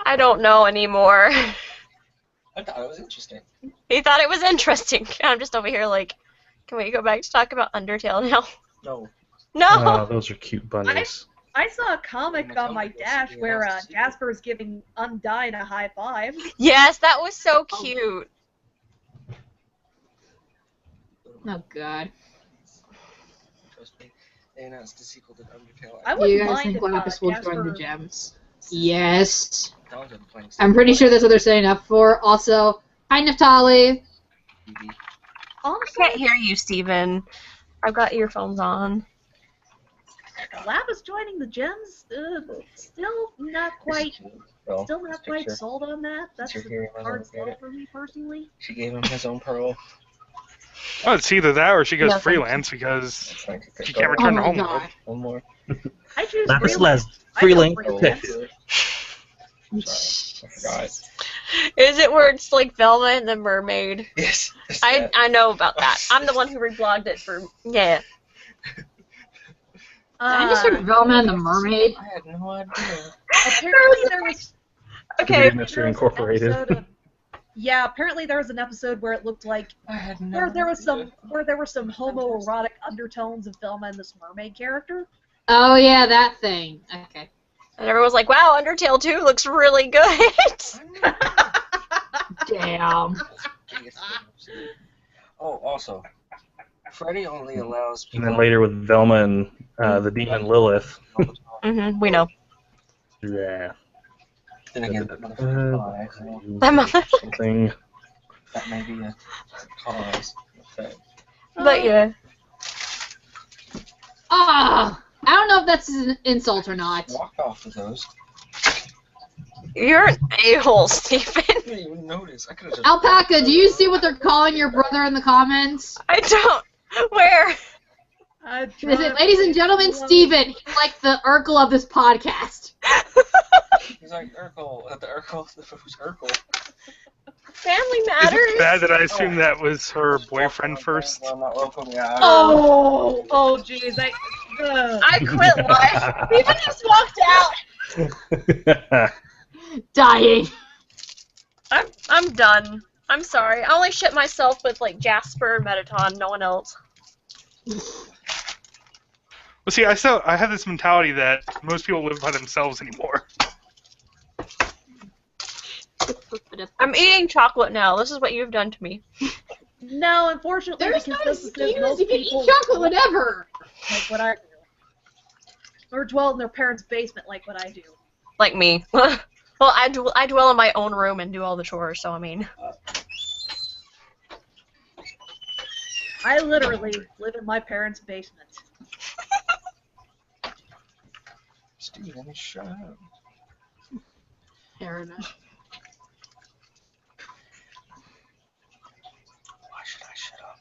I don't know anymore. I thought it was interesting. He thought it was interesting. I'm just over here like, can we go back to talk about Undertale now? No. No! Oh, those are cute bunnies. I saw a comic on my dash where Jasper's giving Undyne a high five. Yes, that was so cute. Oh, God. Trust me. They announced a sequel to Undertale. I Do wouldn't you guys mind think if, Lapis will Jasper- join the gems? Yes. Dogs are playing I'm pretty sure that's what they're setting up for. Also, hi, Naftali. TV. I Honestly, can't hear you, Steven. I've got earphones on. Lapis joining the gems, still not quite, Well, still not this quite picture. sold on that. That's You're hearing a my hard little sell bit. for me personally. She gave him his own pearl. Oh, it's either that or she goes No, thank freelance because It's like a she can't Oh return to my homeworld. God. One more. I choose Lapis freelance. I go freelance freelance. Sorry, I forgot. Is it where it's like Velma and the Mermaid? Yes. it's I that. know about that. I'm the one who reblogged it for yeah. I just heard Velma and the Mermaid. I had no idea. Apparently there was Okay. Mystery an Incorporated. episode of- yeah, apparently there was an episode where it looked like I had no where there was idea. some homoerotic undertones of Velma and this mermaid character. Oh, yeah, that thing. Okay. And everyone's like, wow, Undertale 2 looks really good. Damn. Oh, also, Freddy only allows And people. then later with Velma and the demon Lilith. Mm-hmm, we know. Yeah. Then again, that motherfucker lie, so That mother- Something. that may be a cause effect. But yeah. Ah, I don't know if that's an insult or not. Walked off with those. You're an a-hole, Stephen. I didn't even notice. I could have just. Alpaca, do you see what they're calling your brother in the comments? I don't. Where? They said, ladies and gentlemen, Steven, he's like the Urkel of this podcast. He's like Urkel. The Urkel. Who's Urkel? Family Is matters. it bad that I assume that was her boyfriend first? Well, not welcome. Yeah. Oh, jeez, I quit life. Stephen just walked out. Dying. I'm done. I'm sorry. I only ship myself with like Jasper and Metaton, no one else. Well, see, I have this mentality that most people live by themselves anymore. I'm eating chocolate now. This is what you've done to me. No, unfortunately, There's the not a consensus is excuse. most You can eat people chocolate whenever. like what I do, or dwell in their parents' basement like what I do. Like me. Well, I dwell in my own room and do all the chores, so I mean. I literally live in my parents' basement. Steven, shut up. Fair enough. Why should I shut up?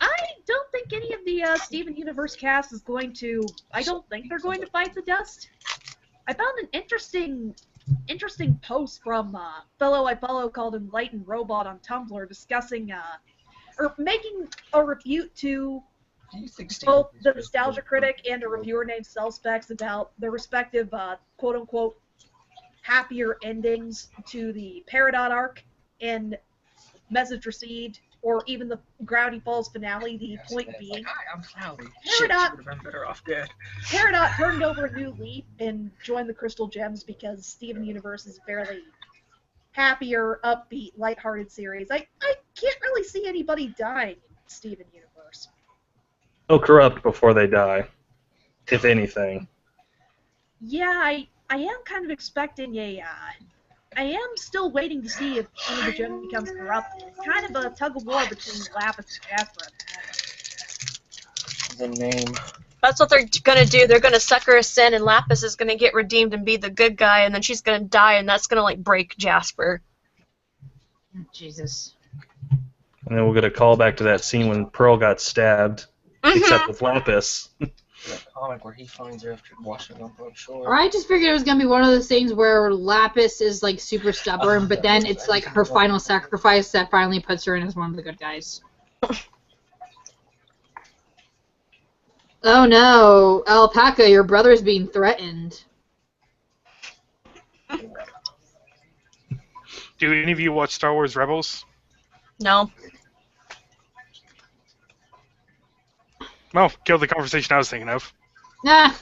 I don't think any of the Steven Universe cast is going to. I don't think they're going to fight the dust. I found an interesting post from fellow I follow called Enlightened Robot on Tumblr discussing or making a refute to Do you think Steven both is the just Nostalgia really Critic cool? and a reviewer named Cellspecs about their respective quote-unquote happier endings to the Peridot arc. in Message Received, or even the Gravity Falls finale, the point being, Hi, I'm Cloudy. Shit, she would have been better off dead. Peridot turned over a new leaf and joined the Crystal Gems because Steven Universe is a fairly happier, upbeat, lighthearted series. I can't really see anybody dying in Steven Universe. They'll corrupt before they die, if anything. Yeah, I am kind of expecting a, I am still waiting to see if one of the gems becomes corrupted. It's kind of a tug-of-war between Lapis and Jasper at the moment. The name. That's what they're gonna do. They're gonna sucker us in, and Lapis is gonna get redeemed and be the good guy, and then she's gonna die, and that's gonna like break Jasper. Jesus. And then we'll get a call back to that scene when Pearl got stabbed, except with Lapis. That comic where he finds her after washing up on shore. Or I just figured it was gonna be one of those things where Lapis is like super stubborn, but then it's like her final sacrifice that finally puts her in as one of the good guys. Oh no, Alpaca, your brother's being threatened. Do any of you watch Star Wars Rebels? No. Well, killed the conversation I was thinking of. Nah.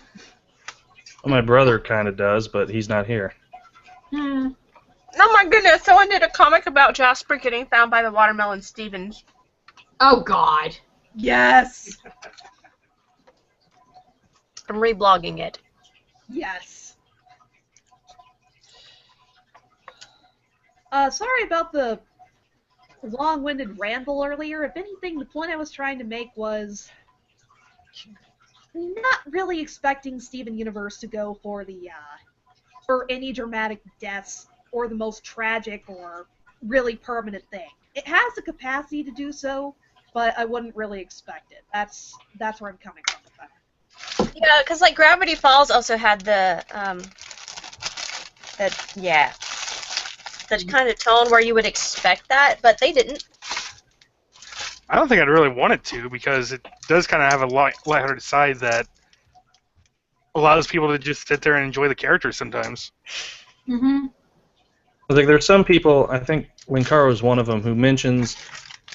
Well, my brother kind of does, but he's not here. Hmm. Oh my goodness, someone did a comic about Jasper getting found by the Watermelon Stevens. Oh god. Yes! I'm reblogging it. Yes. Sorry about the long-winded ramble earlier. If anything, the point I was trying to make was not really expecting Steven Universe to go for the, for any dramatic deaths or the most tragic or really permanent thing. It has the capacity to do so, but I wouldn't really expect it. That's where I'm coming from with that. Yeah, because like Gravity Falls also had the kind of tone where you would expect that, but they didn't. I don't think I'd really want it to, because it does kind of have a lighthearted side that allows people to just sit there and enjoy the characters sometimes. Mm-hmm. I think there's some people, I think Linkara was one of them, who mentions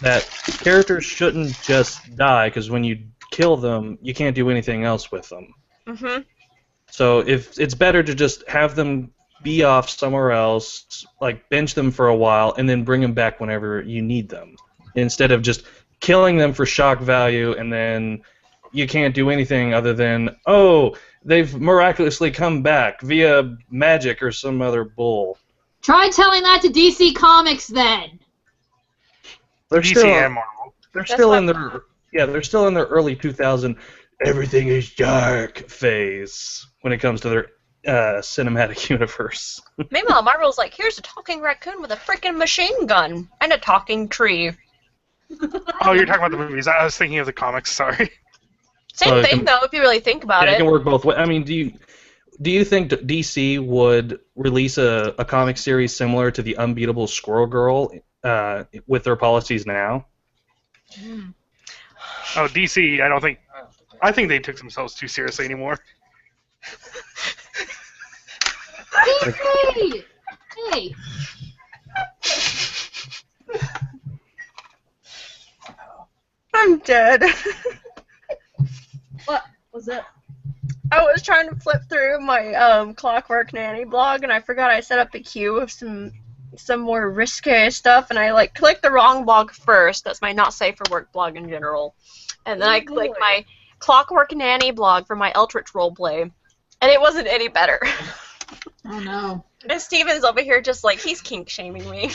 that characters shouldn't just die, because when you kill them, you can't do anything else with them. Mm-hmm. So if it's better to just have them be off somewhere else, like bench them for a while, and then bring them back whenever you need them, instead of just killing them for shock value, and then you can't do anything other than, oh, they've miraculously come back via magic or some other bull. Try telling that to DC Comics then. They're DC still, and Marvel. they're That's still why- in their, yeah, they're still in their early 2000 everything is dark phase when it comes to their cinematic universe. Meanwhile, Marvel's like, here's a talking raccoon with a freaking machine gun and a talking tree. Oh, you're talking about the movies. I was thinking of the comics, sorry. Same Well, it thing, can- though, if you really think about Yeah, it it. can work both ways. I mean, do you think DC would release a comic series similar to the Unbeatable Squirrel Girl with their policies now? Oh, DC, I think they took themselves too seriously anymore. DC! Hey! I'm dead. What was it? I was trying to flip through my Clockwork Nanny blog, and I forgot I set up a queue of some more risque stuff, and I like clicked the wrong blog first. That's my not safe for work blog in general, and then I clicked my Clockwork Nanny blog for my Eldritch roleplay, and it wasn't any better. Oh no. And Steven's over here just like he's kink shaming me.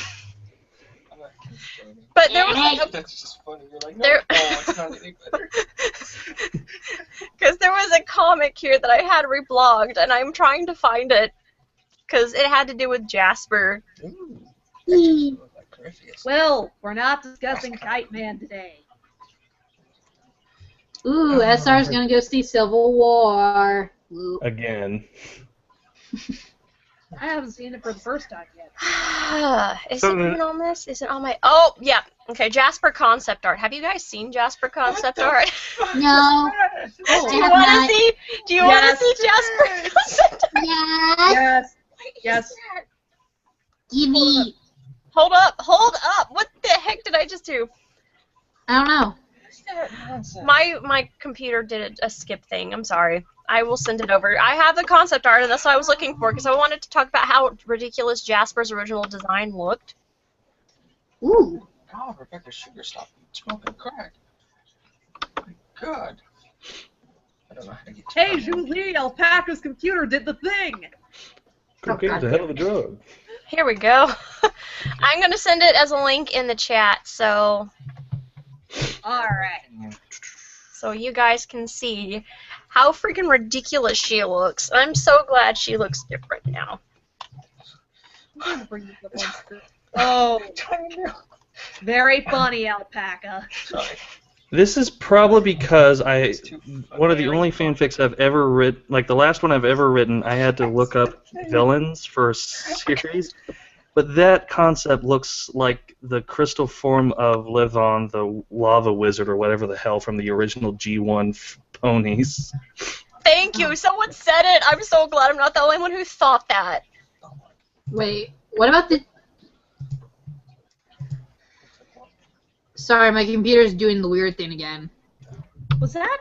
I'm not kidding. But there was like That's just funny. You're like, no, There- it's not any better. because there was a comic here that I had reblogged, and I'm trying to find it because it had to do with Jasper. Ooh, that just looked like Griffiths. Well, we're not discussing Kite Man today. Ooh, SR's gonna go see Civil War. Ooh. Again. I haven't seen it for the first time yet. Is So it the- even on this? Is it on my? Oh yeah. Okay, Jasper concept art. Have you guys seen Jasper concept art? No. Oh, Do you have want not. to see? Do you want to see Jasper concept art? Yes. yes. Yes. Give me. Hold up! What the heck did I just do? I don't know. My computer did a skip thing. I'm sorry. I will send it over. I have the concept art, and that's what I was looking for, because I wanted to talk about how ridiculous Jasper's original design looked. Ooh. God, Rebecca Sugar, stop smoking crack. My God. I don't know how to get to Hey, that. Julie, Alpaca's computer did the thing! Cocaine's a hell of a drug. Here we go. I'm going to send it as a link in the chat, so Alright. you guys can see how freaking ridiculous she looks. I'm so glad she looks different now. I'm gonna bring this up on screen. Oh, very funny, Alpaca. Sorry. This is probably because one of the only fanfics I've ever written, like the last one I've ever written, I had to look up villains for a series, but that concept looks like the crystal form of Levon, the lava wizard, or whatever the hell from the original G1 ponies. Thank you. Someone said it. I'm so glad I'm not the only one who thought that. Wait, what about the... Sorry, my computer's doing the weird thing again. Was that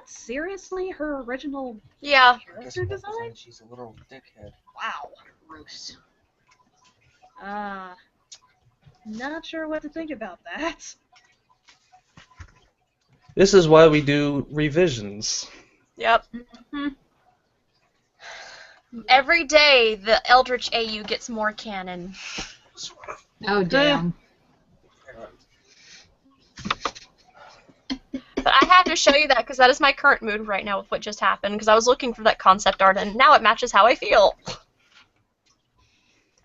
seriously her original Yeah. character design? She's a little dickhead. Wow. Gross. Not sure what to think about that. This is why we do revisions. Yep. Mm-hmm. Every day, the Eldritch AU gets more canon. Oh, damn. But I have to show you that because that is my current mood right now with what just happened, because I was looking for that concept art and now it matches how I feel.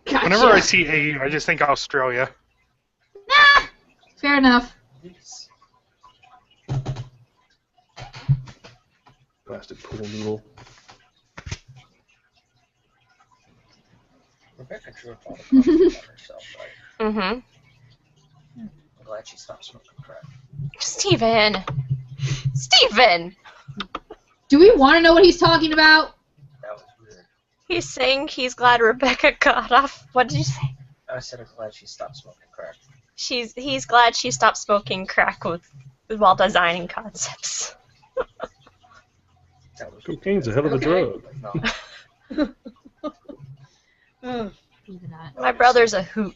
Gotcha. Whenever I see AU, I just think Australia. Nah, fair enough. Blasted pool noodle. Rebecca drew up all the concepts by herself, right? Mm-hmm. I'm glad she stopped smoking crack. Steven! Steven! Do we want to know what he's talking about? That was weird. He's saying he's glad Rebecca got off. What did you say? I said I'm glad she stopped smoking crack. He's glad she stopped smoking crack while designing concepts. That was Cocaine's a hell of a Okay. drug. No, Even not. My brother's a hoot.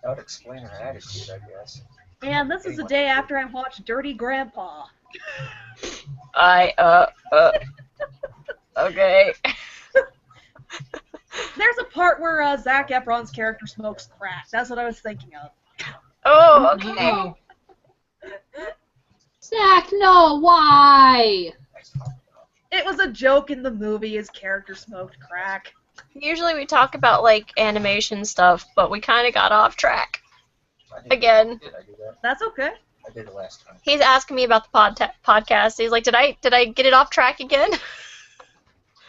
that would explain her attitude, I guess. And this is the day after I watched Dirty Grandpa. Okay. There's a part where Zac Efron's character smokes crack. That's what I was thinking of. Oh, okay. No. Zach, no, why? It was a joke in the movie. His character smoked crack. Usually we talk about, like, animation stuff, but we kind of got off track. I did- Again. Did I do that? That's okay. I did it last time. He's asking me about the podcast. He's like, did I get it off track again?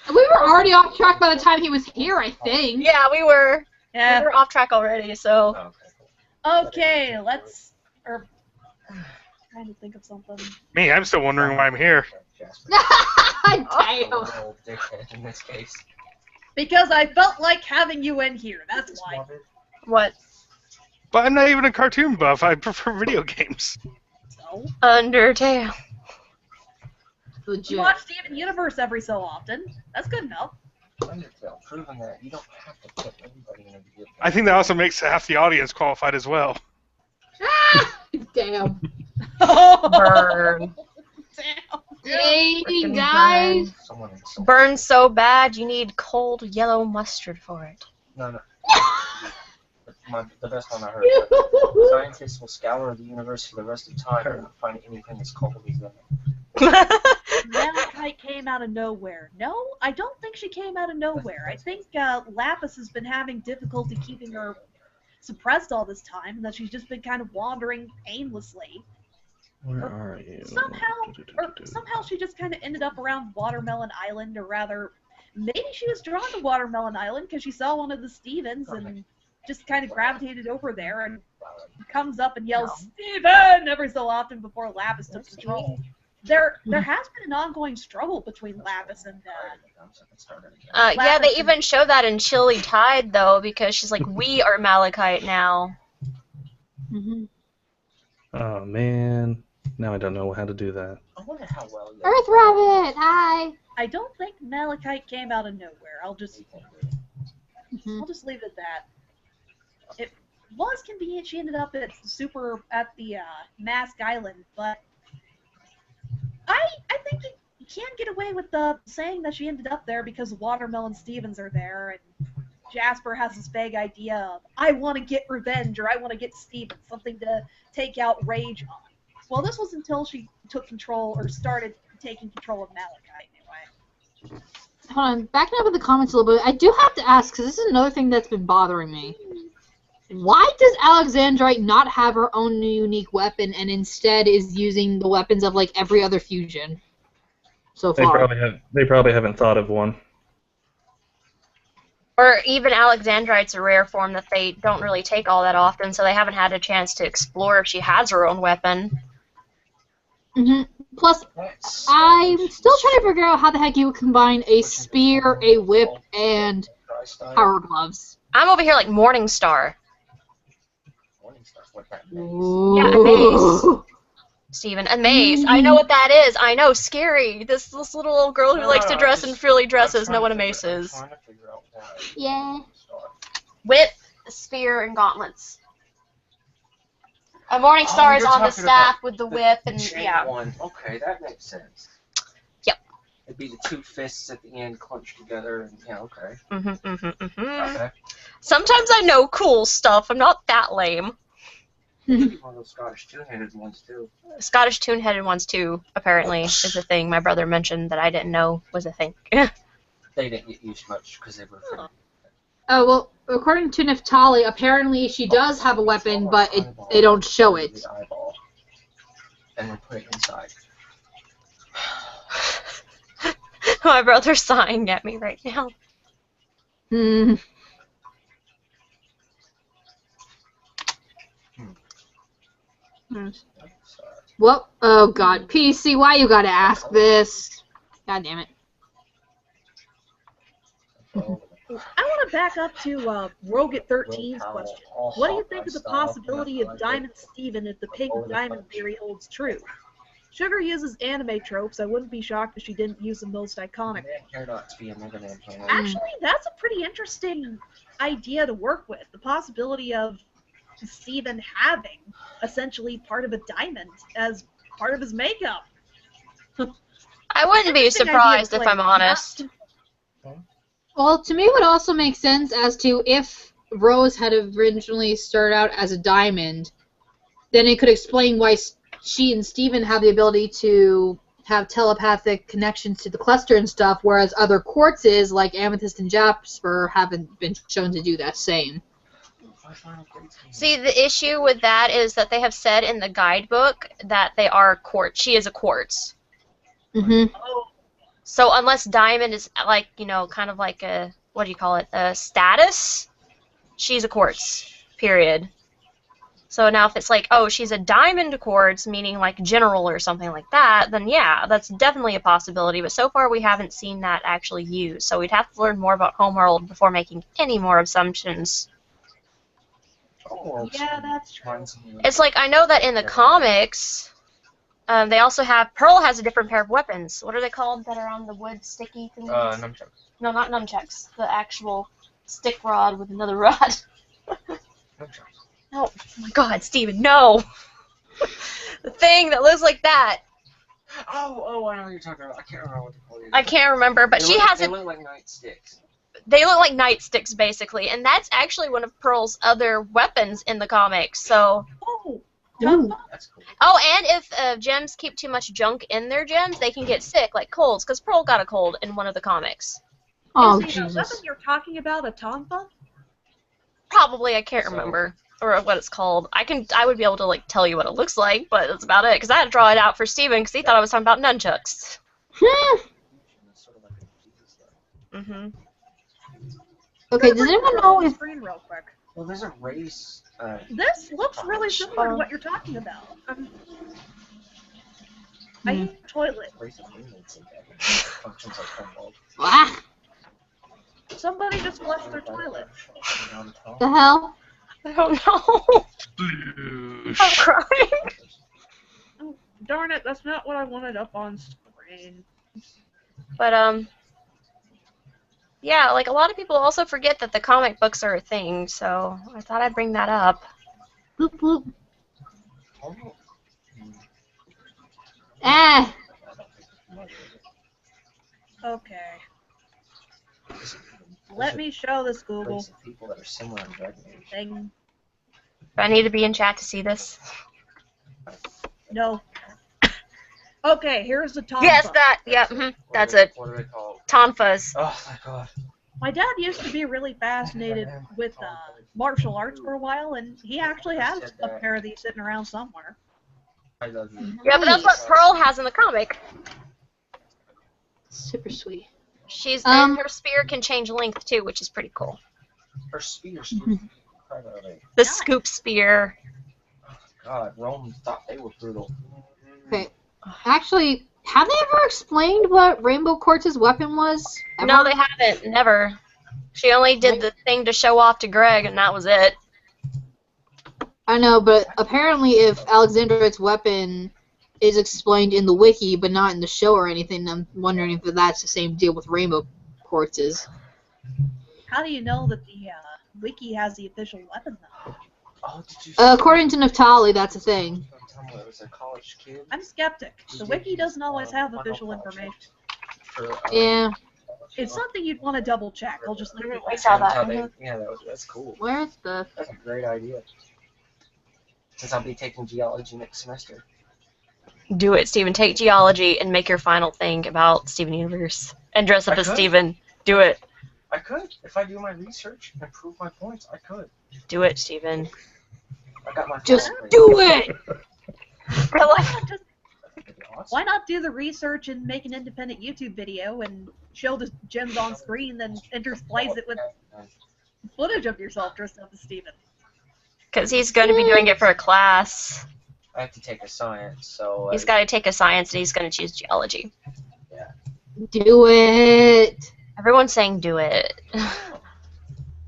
We were already off track by the time he was here, I think. Yeah, we were. Yeah. We were off track already, so. Oh, okay, cool. Okay, let's. Trying to think of something. Me, I'm still wondering why I'm here. Jasper. Damn. Little dickhead in this case. Because I felt like having you in here. That's why. Morbid. What? But I'm not even a cartoon buff. I prefer video games. So, Undertale. you Legit. watch Steven Universe every so often. That's good enough. Undertale, proving that you don't have to put everybody in a video game. I think that also makes half the audience qualified as well. Ah! Damn. Burn. Damn. Dang, Frickin' guys. Someone insult. Burn so bad you need cold yellow mustard for it. No. The best one I heard. Scientists will scour the universe for the rest of time and not find anything as cold as that. Malachite came out of nowhere. No, I don't think she came out of nowhere. I think Lapis has been having difficulty keeping her suppressed all this time, and that she's just been kind of wandering aimlessly. Where are you? Somehow she just kind of ended up around Watermelon Island, or rather, maybe she was drawn to Watermelon Island because she saw one of the Stevens and just kind of gravitated over there and comes up and yells, "Steven!" every so often before Lapis took control. there has been an ongoing struggle between Lapis and Yeah, they even show that in Chilly Tide, though, because she's like, we are Malachite now. Mm-hmm. Oh man, now I don't know how to do that. I wonder how well. Earth Rabbit, hi. I don't think Malachite came out of nowhere. I'll just Mm-hmm. I'll just leave it at that. It was convenient she ended up at the Mask Island, but I think you can't get away with saying that she ended up there because Watermelon Stevens are there and Jasper has this vague idea of I want to get revenge or I want to get Stevens, something to take out rage on. Well, this was until she took control or started taking control of Malachite anyway. Hold on, backing up in the comments a little bit, I do have to ask, because this is another thing that's been bothering me. Why does Alexandrite not have her own unique weapon and instead is using the weapons of, like, every other fusion so far? They probably haven't thought of one. Or even Alexandrite's a rare form that they don't really take all that often, so they haven't had a chance to explore if she has her own weapon. Mm-hmm. Plus, I'm still trying to figure out how the heck you would combine a spear, a whip, and power gloves. I'm over here like Morningstar. Ooh. Yeah, a maze. Steven, a maze. I know what that is. I know, scary. This little old girl who likes to dress in frilly dresses. Know what a mace is. Yeah. Whip, spear, and gauntlets. A Morningstar is on the staff with the whip, and yeah. One. Okay, that makes sense. Yep. It'd be the two fists at the end clenched together, and yeah, okay. Okay. Okay. Sometimes I know cool stuff. I'm not that lame. Maybe one of those Scottish two-handed ones too. Scottish tune-headed ones too, apparently, is a thing my brother mentioned that I didn't know was a thing. They didn't get used much because they were. Oh, well, according to Neftali, apparently she does have a weapon, but they don't show it. The eyeball, and then put it inside. My brother's sighing at me right now. Hmm. Well, oh god, PC, why you gotta ask this? God damn it. I want to back up to Rogue at 13's question. What do you think of the possibility of Diamond Steven if the pink diamond theory holds true? Sugar uses anime tropes. I wouldn't be shocked if she didn't use the most iconic. Actually, that's a pretty interesting idea to work with. The possibility of Steven having essentially part of a diamond as part of his makeup. I wouldn't be surprised if I'm honest. Well, to me it would also make sense as to if Rose had originally started out as a diamond, then it could explain why she and Steven have the ability to have telepathic connections to the cluster and stuff, whereas other quartzes like Amethyst and Jasper haven't been shown to do that same. See, the issue with that is that they have said in the guidebook that they are quartz. She is a quartz. Mm-hmm. So unless diamond is like, you know, kind of like a, what do you call it, a status, she's a quartz, period. So now if it's like, oh, she's a diamond quartz, meaning like general or something like that, then yeah, that's definitely a possibility. But so far we haven't seen that actually used. So we'd have to learn more about Homeworld before making any more assumptions. Yeah, that's true. It's like, I know that in the comics, they also have, Pearl has a different pair of weapons. What are they called that are on the wood sticky things? Nunchucks. No, not nunchucks. The actual stick rod with another rod. Nunchucks. Oh my god, Steven, no! The thing that looks like that. Oh, I know what you're talking about. I can't remember what they call it. I can't remember, but she has They it. look like nightsticks. They look like nightsticks, basically, and that's actually one of Pearl's other weapons in the comics, so... Oh, That's cool. Oh, and if gems keep too much junk in their gems, they can get sick, like colds, because Pearl got a cold in one of the comics. Oh, is the weapon Jesus. you're talking about a Tonfa? Probably, I can't remember, or what it's called. I would be able to, like, tell you what it looks like, but that's about it, because I had to draw it out for Steven, because he thought I was talking about nunchucks. Mm-hmm. Okay, does anyone know if... Screen real quick. Well, there's a race. This looks really similar to what you're talking about. I need a toilet. Ah, Somebody just flushed their toilet. the hell? I don't know. I'm crying. Oh, darn it, that's not what I wanted up on screen. But, yeah, like, a lot of people also forget that the comic books are a thing, so I thought I'd bring that up. Boop, boop. Ah, Okay. Let me show this Google thing. Do I need to be in chat to see this? No. Okay, here's the Tonfa. Yes, that, yeah, that's it. What are they called? Tonfas. Oh my god. My dad used to be really fascinated with martial arts for a while, and he actually has a pair of these sitting around somewhere. I love you. Yeah, but that's what Pearl has in the comic. super sweet. She's and her spear can change length too, which is pretty cool. Her spear. The scoop spear. Oh god, Rome thought they were brutal. Okay. Actually, have they ever explained what Rainbow Quartz's weapon was? Ever? No, they haven't. Never. She only did the thing to show off to Greg, and that was it. I know, but apparently if Alexandrite's weapon is explained in the wiki, but not in the show or anything, I'm wondering if that's the same deal with Rainbow Quartz's. How do you know that the wiki has the official weapon, though? Oh, did you According to Naftali, that's a thing. it was a college kid? I'm skeptic. The wiki doesn't always have official information. For, Yeah. It's something you'd want to double check. I'll just leave it We at saw that. that. Yeah, that's cool. Where's the... That's a great idea. Since I'll be taking geology next semester. Do it, Steven. Take geology and make your final thing about Steven Universe. And dress up I as could. Steven. Do it. I could. If I do my research and prove my points, I could. Do it, Steven. I got my Just final grade. do it! Why not do the research and make an independent YouTube video and show the gems on screen, then intersplice it with footage of yourself dressed up as Steven? Because he's going to be doing it for a class. I have to take a science, so... He's got to take a science, and he's going to choose geology. Do it! Everyone's saying do it.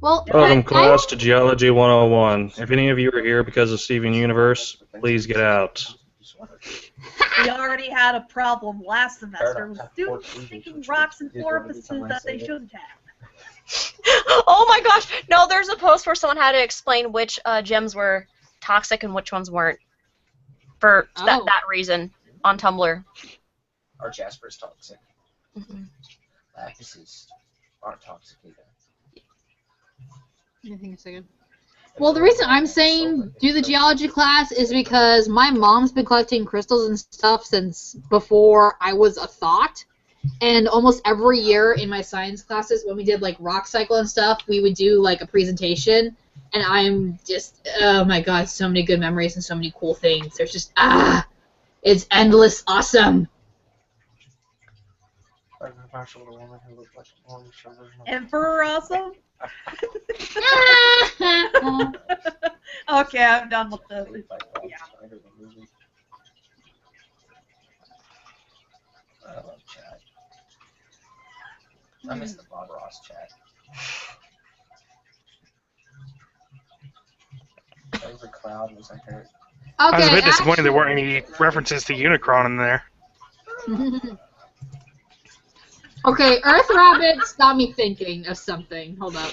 Well, Welcome, class, to Geology 101. If any of you are here because of Steven Universe, please get out. We already had a problem last semester with students sticking rocks in orifices that they shouldn't have. Oh my gosh! No, there's a post where someone had to explain which gems were toxic and which ones weren't. For that reason, on Tumblr. Our Jasper's toxic. Mm-hmm. Lapises aren't toxic either. Give me a second. Well, the reason I'm saying do the geology class is because my mom's been collecting crystals and stuff since before I was a thought. And almost every year in my science classes, when we did like rock cycle and stuff, we would do like a presentation. And I'm just, oh my god, so many good memories and so many cool things. There's just, it's endless awesome. Emperor awesome? Okay, I'm done with the... Yeah. I love chat. I miss the Bob Ross chat. Over Cloud was like her. I was a bit disappointed there weren't any references to Unicron in there. Okay, Earth Rabbit's got me thinking of something. Hold up.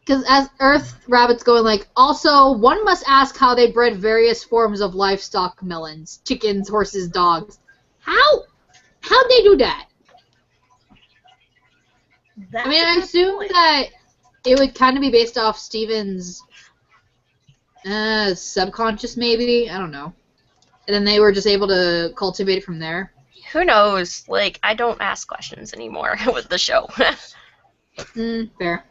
Because as Earth Rabbit's going like, also, one must ask how they bred various forms of livestock melons. Chickens, horses, dogs. How'd they do that? I mean, I assume that it would kind of be based off Steven's subconscious, maybe? I don't know. And then they were just able to cultivate it from there. Who knows? Like, I don't ask questions anymore with the show. Fair.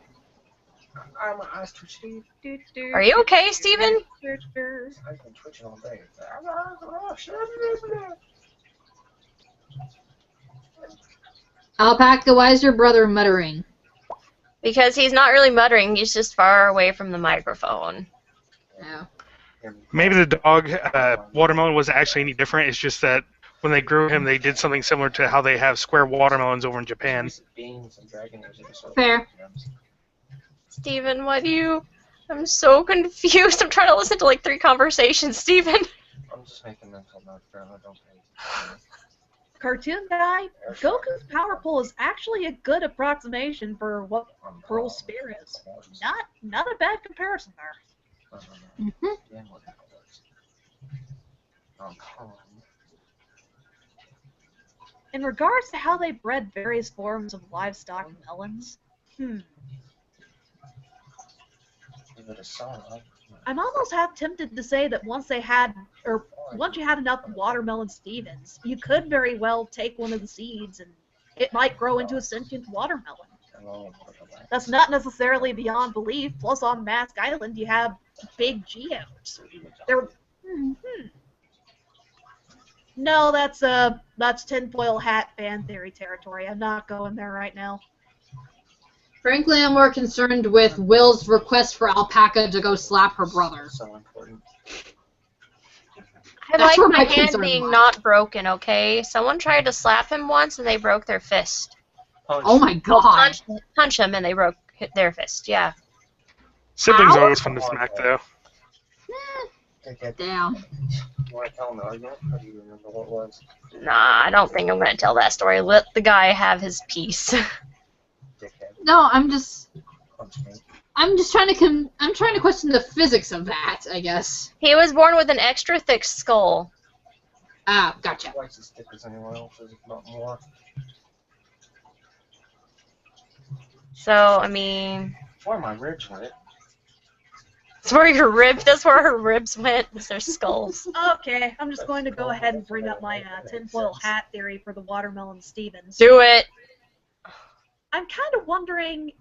I'm an ass twitchy. Are you okay, Steven? I've been twitching all day. Alpaca, why is your brother muttering? Because he's not really muttering, he's just far away from the microphone. Oh. Maybe the dog watermelon wasn't actually any different. It's just that when they grew him, they did something similar to how they have square watermelons over in Japan. Fair. Steven, what do you... I'm so confused. I'm trying to listen to like 3 conversations, Steven. I'm just making mental notes, bro. Don't pay. Cartoon guy, Goku's power pole is actually a good approximation for what Pearl's spear is. Not a bad comparison there. In regards to how they bred various forms of livestock melons, I'm almost half tempted to say that once you had enough watermelon Stevens, you could very well take one of the seeds and it might grow into a sentient watermelon. That's not necessarily beyond belief. Plus, on Mask Island, you have big geodes. No, that's tinfoil hat fan theory territory. I'm not going there right now. Frankly, I'm more concerned with Will's request for Alpaca to go slap her brother. So important. I That's like where my my hand concern being lies. not broken, okay? Someone tried to slap him once and they broke their fist. Oh my Well, god. punch him and they broke their fist, yeah. Siblings Ow. are always fun to smack, though. Damn. You want to tell him the argument, or do you remember what it was? Nah, I don't think I'm gonna tell that story. Let the guy have his piece. Dickhead. No, I'm just Punch me. I'm trying to question the physics of that, I guess. He was born with an extra thick skull. Ah, gotcha. Twice as thick as anyone else's, if not more. So, I mean... Where my ribs went. That's where her ribs went, is their skulls. Okay, I'm just going to go ahead and bring up my tinfoil hat theory for the watermelon Stevens. Do it! I'm kind of wondering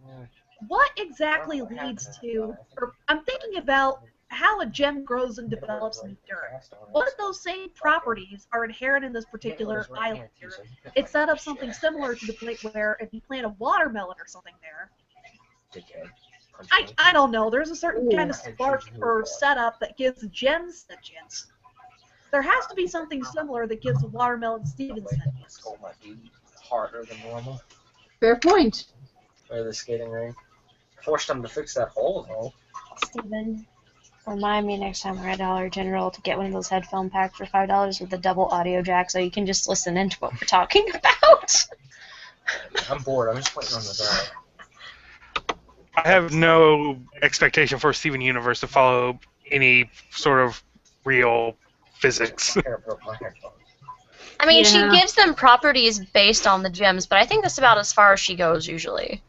what exactly leads to, or I'm thinking about how a gem grows and develops in the dirt. What if those same properties are inherent in this particular island here? It's set up something similar to the point where if you plant a watermelon or something there, Dickhead. Punch me. I don't know, there's a certain kind of spark or setup that gives gems sentience. There has to be something similar that gives a watermelon Stevens sentience. Stole my dude harder than normal. Fair point. Or the skating ring. Forced him to fix that hole, though. Steven, remind me next time we're at Dollar General to get one of those headphone packs for $5 with a double audio jack so you can just listen into what we're talking about. I'm bored. I'm just waiting on the door. I have no expectation for Steven Universe to follow any sort of real physics. My hair broke my headphones. I mean, Yeah. she gives them properties based on the gems, but I think that's about as far as she goes usually.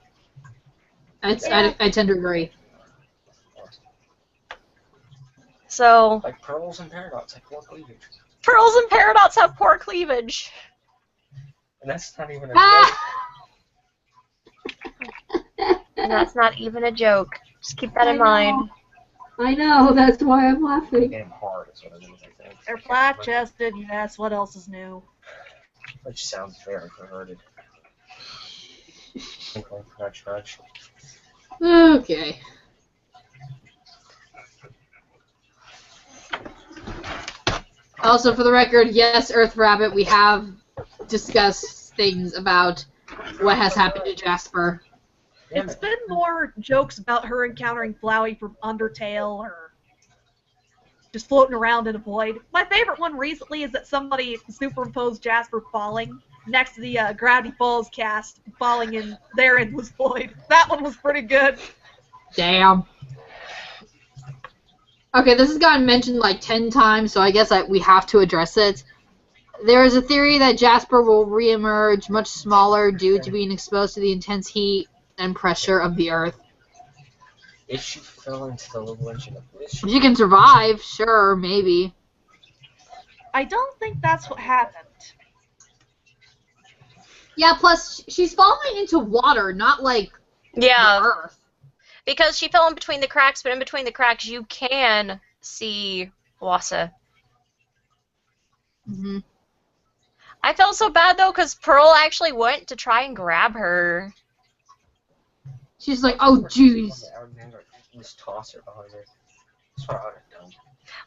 I tend to agree. So, Like pearls and paradox, like 4 cleavage. pearls and paradox have poor cleavage. And that's not even a Ah! And that's not even a joke. Just keep that in I mind. know. I know, that's why I'm joke. laughing. Game hard is what it is, I think. They're flat-chested, yes, what else is new? Which sounds very perverted. Twinkle, nudge, nudge. Okay. Also, for the record, yes, Earth Rabbit, we have discussed things about what has happened to Jasper. Damn It's it. been more jokes about her encountering Flowey from Undertale or just floating around in a void. My favorite one recently is that somebody superimposed Jasper falling next to the Gravity Falls cast, falling in their endless void. That one was pretty good. Damn. Okay, this has gotten mentioned like 10 times, so I guess we have to address it. There is a theory that Jasper will reemerge much smaller due to being exposed to the intense heat and pressure of the Earth. If she fell into the little engine of this, If you can survive, sure, maybe. I don't think that's what happened. Yeah, plus she's falling into water, not like Yeah, the Earth. because she fell in between the cracks, but in between the cracks you can see Wassa. Hmm. I felt so bad though, because Pearl actually went to try and grab her. She's like, oh jeez. I would never just toss her behind her. That's what I would have done.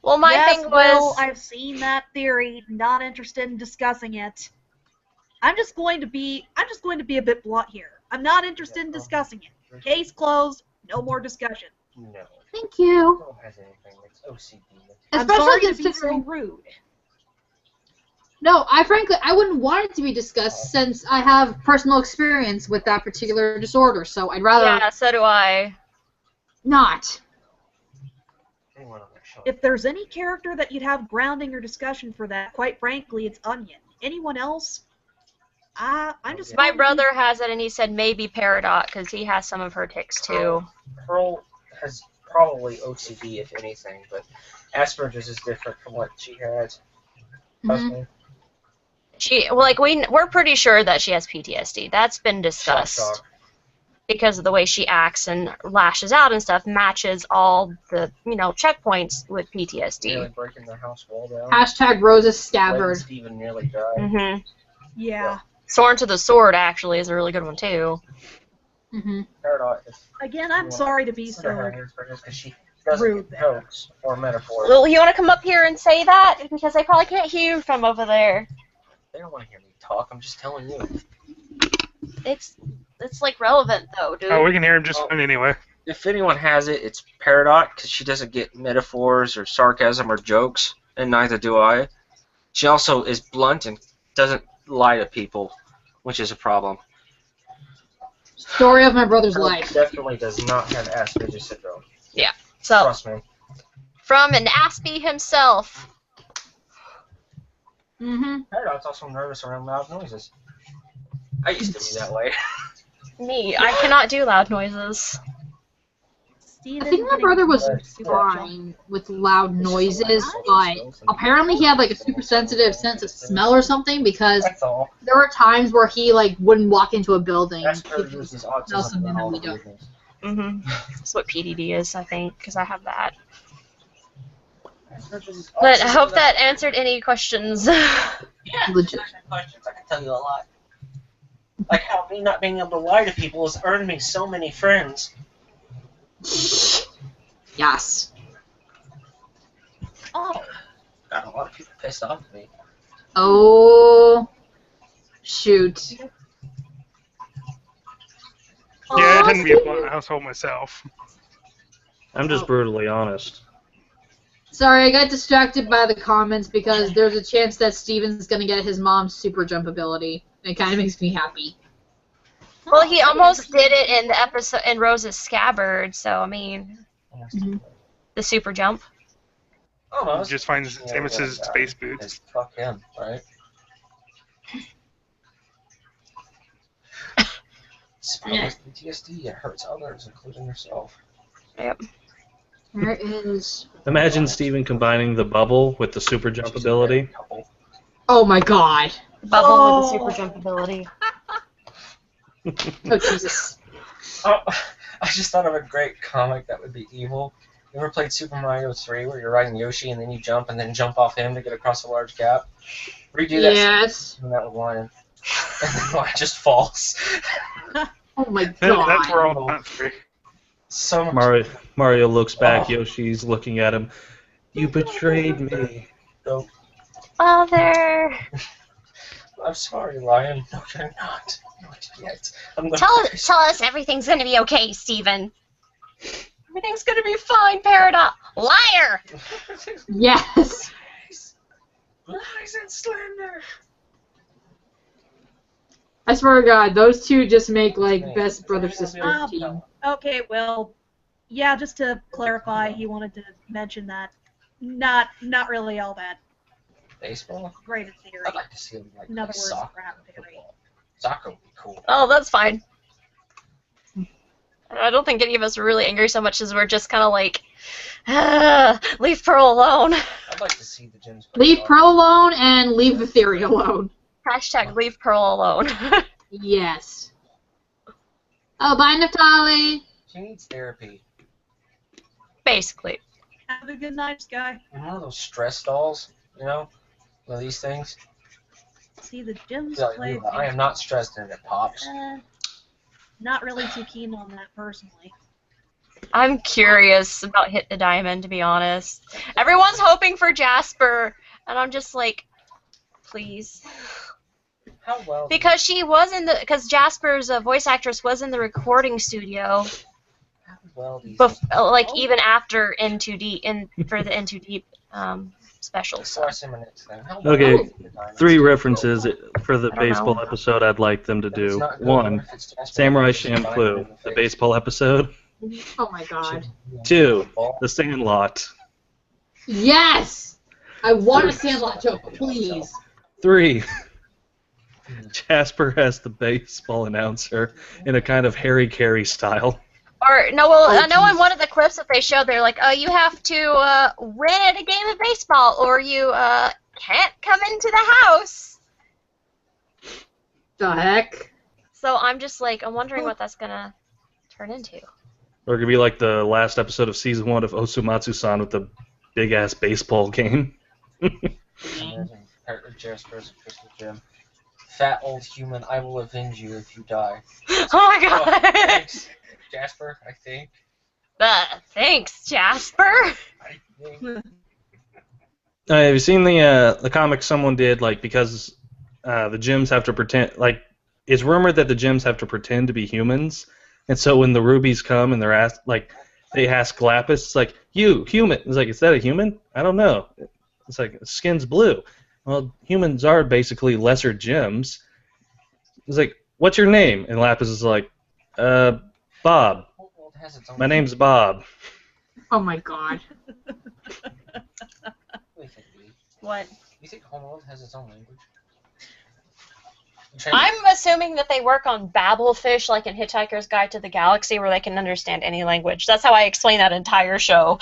Well, my yes, thing Will, was. I've seen that theory. Not interested in discussing it. I'm just going to be a bit blunt here. I'm not interested in discussing it. Case closed. No more discussion. No, Thank you. no has anything. It's OCD. I'm Especially sorry to be so considering. rude. No, I wouldn't want it to be discussed since I have personal experience with that particular disorder. So I'd rather Yeah, so do I. not. Anyone on that show? If there's any character that you'd have grounding or discussion for that, quite frankly, it's Onion. Anyone else? I'm just. My brother has it, and he said maybe Peridot, because he has some of her tics, too. Pearl has probably OCD, if anything, but Asperger's is different from what she has. Mhm. We're pretty sure that she has PTSD. That's been discussed. Shock. Because of the way she acts and lashes out and stuff matches all the, checkpoints with PTSD. Nearly breaking the house wall down. Hashtag Rosa Letting Scabbard. Steven nearly died. Mm-hmm. Yeah. Sworn to the Sword, actually, is a really good one, too. Mm-hmm. Peridot is Again, I'm sorry to be so because she doesn't rude get there. jokes or metaphors. Well, you want to come up here and say that? Because they probably can't hear you from over there. They don't want to hear me talk. I'm just telling you. It's relevant, though, dude. Oh, we can hear him just fine anyway. If anyone has it, it's Peridot, because she doesn't get metaphors or sarcasm or jokes, and neither do I. She also is blunt and doesn't lie to people, which is a problem. Story of my brother's Pearl life. definitely does not have Asperger's syndrome. So, Trust me. from an Aspie himself. Mm-hmm. Peridot's also nervous around loud noises. I used to be that way. Me, I cannot do loud noises. I think my brother was fine with loud noises, but apparently he had like a super sensitive sense of smell or something because That's all. there were times where he like wouldn't walk into a building. Asperger's is Smell autism. something and that all we the don't. reasons. Mm-hmm. That's what PDD is, I think, because I have that. Asperger's is But I autism hope and that answered any questions. Yeah, Legit. questions. I can tell you a lot. Like how me not being able to lie to people has earned me so many friends. Yes. Oh, Got a lot of people pissed off at me. Oh, shoot. Yeah, Aw, I tend to be a Steven. blunt household myself. I'm just brutally honest. Sorry, I got distracted by the comments because there's a chance that Steven's gonna get his mom's super jump ability. It kind of makes me happy. Well, he almost did it in the episode in Rose's Scabbard, so I mean, Mhm. the super jump. Almost. Just finds Samus's space boots. It's fuck him, right? Yeah. PTSD, it hurts others, including yourself. Yep. There is. Imagine Steven combining the bubble with the super jump ability. Oh my god. Bubble with the super jump ability. Oh Jesus. Oh, I just thought of a great comic that would be evil. You ever played Super Mario 3 where you're riding Yoshi and then you jump and then jump off him to get across a large gap? Redo that Yes. and that with Lion. And then Lion just falls. Oh my That's god. where all the blunt free. So much. Mario looks back. Oh. Yoshi's looking at him. You betrayed me. Father. I'm sorry, Lion. No, you're not. Not yet. I'm gonna Tell us everything's gonna be okay, Steven. Everything's gonna be fine, Peridot. Liar! Yes. Lies and slander. I swear to God, those two just make like best brother sister team. okay, well, yeah, just to clarify, he wanted to mention that. Not really all that Baseball? great a theory. I'd like to see him like In other play words, soccer. crap theory. Soccer would be cool. Oh, that's fine. I don't think any of us are really angry so much as we're just kind of like, leave Pearl alone. I'd like to see the gyms play Leave soccer. Pearl alone and leave the theory alone. Hashtag leave Pearl alone. Yes. Oh, bye, Naftali. She needs therapy. Basically. Have a good night, Sky. And one of those stress dolls, you know? One of these things. See, the gyms Yeah, play. I am not stressed and it pops. Not really too keen on that personally. I'm curious about Hit the Diamond, to be honest. Everyone's hoping for Jasper, and I'm just like, please. How well? Because because Jasper's voice actress was in the recording studio, How well these like even after for the N2 Deep specials. Before I say my next thing, how well Okay, these diamonds 3 do? references for the I don't baseball know. episode I'd like them to If it's do. not good, 1, if it's Jasper, Samurai it's a diamond Champloo, in the face. baseball episode. Oh my god. 2, Ball. The Sandlot. Yes! I want a Sandlot joke, please. 3, Jasper as the baseball announcer in a kind of Harry Carey style. Or no, well, Oh, I know in geez. one of the clips that they showed, they're like, "Oh, you have to win at a game of baseball, or you can't come into the house." The heck? So I'm just like, I'm wondering what that's gonna turn into. Or it could be like the last episode of season 1 of Osumatsu-san with the big ass baseball game. Jasper's a crystal gem. Fat old human, I will avenge you if you die. Oh my Oh, god! thanks, Jasper, I think. Thanks, Jasper. I think. Have you seen the comic someone did, like, because the gyms have to pretend, like, it's rumored that the gyms have to pretend to be humans, and so when the rubies come and they're asked, like, they ask Lapis, it's like, you, human. It's like, is that a human? I don't know. It's like, skin's blue. Well, humans are basically lesser gyms. It's like, what's your name? And Lapis is like, Bob. Homeworld has its own My name's Bob. Oh my god. What? You think Homeworld has its own language? I'm assuming that they work on Babelfish, like in Hitchhiker's Guide to the Galaxy, where they can understand any language. That's how I explain that entire show.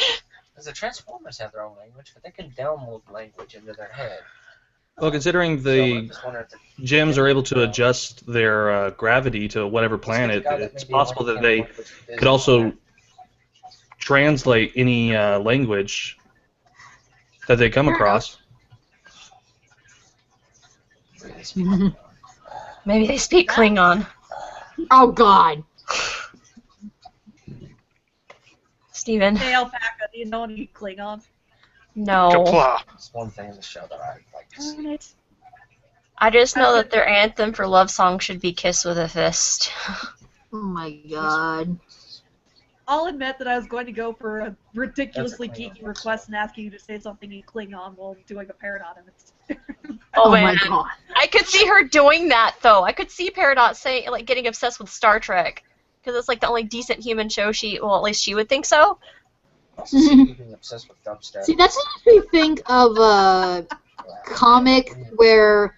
Because the Transformers have their own language, but they can download language into their head. Well, considering So I'm the just wondering if gyms are able to adjust their gravity to whatever planet, it's possible that they could also translate any language that they come across. Maybe they speak Klingon. Oh god. Steven. Hey, Alpaca, do you know any Klingon? No. Kapla. It's one thing in the show that I like to see. Darn it. I just know that their anthem for love song should be Kiss with a Fist. Oh my god. I'll admit that I was going to go for a ridiculously That's a Klingon geeky request and asking you to say something in Klingon while doing a Peridot image. Oh, my man. god. I could see her doing that, though. I could see Peridot saying, like, getting obsessed with Star Trek. Because it's, like, the only decent human show well, at least she would think so. Also, see you being obsessed with dubstep. See, that's what makes me think of a comic where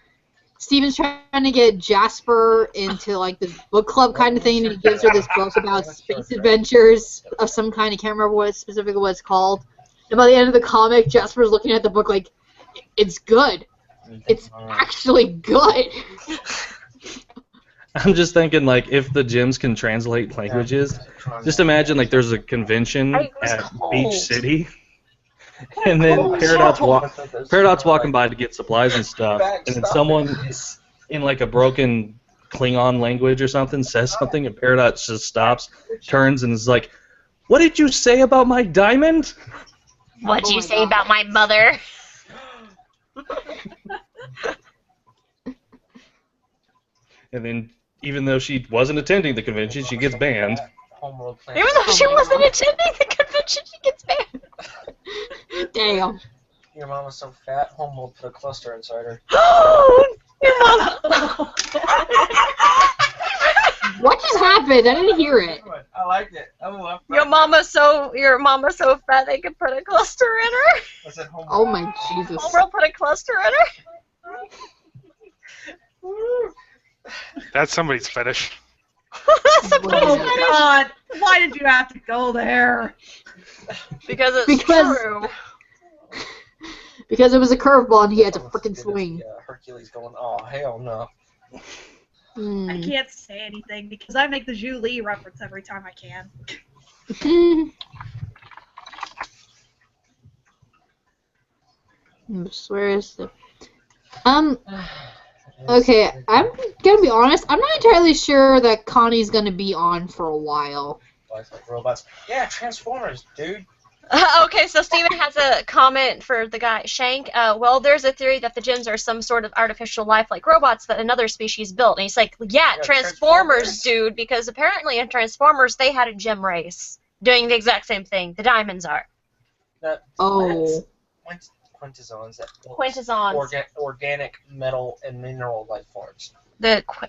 Steven's trying to get Jasper into like this book club kind of thing, and he gives her this book about space adventures of some kind. I can't remember what it's called. And by the end of the comic, Jasper's looking at the book like, it's good. It's actually good. I'm just thinking, like, if the gyms can translate languages, just imagine, like, there's a convention It was at cold. Beach City, and then Peridot's walking by to get supplies and stuff, and then someone in, like, a broken Klingon language or something says something, and Peridot just stops, turns, and is like, what did you say about my diamond? What'd Oh you my say God. about my mother? And then, even though she wasn't attending the convention, she gets banned. Homeworld Even though she wasn't attending the convention, she gets banned. Damn. Your mom was so fat, Homeworld put a cluster inside her. Your mom. What just happened? I didn't hear it. I liked it. I love Your mama's so fat they could put a cluster in her. I said Homeworld. Oh my Jesus. Homeworld put a cluster in her. That's somebody's fetish. That's a Oh fetish. God! Why did you have to go there? Because it's Because- true. Because it was a curveball and he had to Oh, frickin' goodness, swing. yeah, Hercules going, oh, hell no. I Hmm. can't say anything because I make the Zhu Li reference every time I can. Where is the... Okay, I'm gonna be honest. I'm not entirely sure that Connie's gonna be on for a while. life like robots. Yeah, Transformers, dude. Okay, so Steven has a comment for the guy, Shank. Well, there's a theory that the gyms are some sort of artificial life like robots that another species built. And he's like, yeah, Transformers, dude, because apparently in Transformers they had a gym race doing the exact same thing. The Diamonds are. Oh. Quintessons that built Quintessons. organic metal and mineral life forms.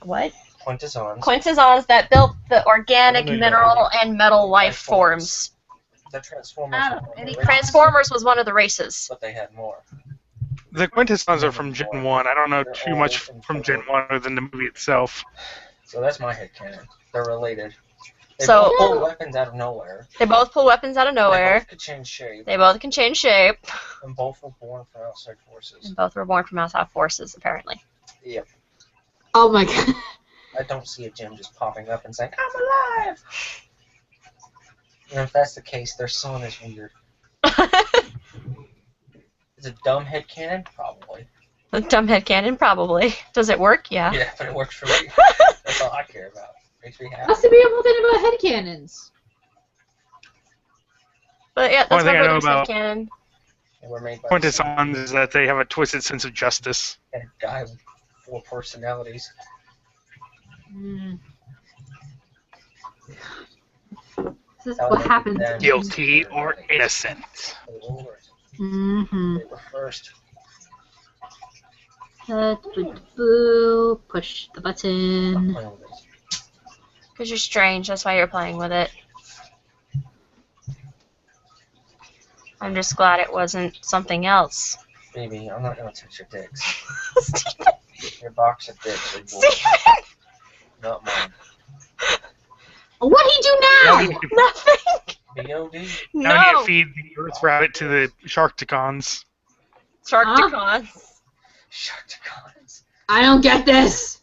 What? Quintessons. Quintessons that built the organic, What do they mineral, and metal life forms. The Transformers. Transformers was one of the races. But they had more. The Quintessons are from Gen 1. I don't know too much from Gen 1 other than the movie itself. So that's my headcanon. They're related. They So- both pull weapons out of nowhere. They both pull weapons out of They nowhere. both could change shape. They both can change shape. And both were born from outside forces. And both were born from outside forces, apparently. Yep. Oh my god. I don't see a gem just popping up and saying, I'm alive! And if that's the case, their son is weird. Is it dumb headcanon? Probably. Dumb headcanon, probably. Does it work? Yeah. Yeah, but it works for me. That's all I care about. Makes me happy. Has to be able to think about headcanons. But yeah, One that's my thing I know brother's about headcanon. And we're made by the same Quintessons is that they have a twisted sense of justice. guy with 4 personalities. Mm. This is what happens. Guilty or innocent. They were Mm-hmm. They were first. Push the button. Playing with this. Because you're strange, that's why you're playing with it. I'm just glad it wasn't something else. Baby, I'm not gonna touch your dicks. Steven! Your box of dicks are yours, Steven! not mine. What'd he do now? Nothing! B.O.D. Now I need No! to feed the Earth Rabbit to the Sharkticons. Sharkticons. Sharkticons. I don't get this.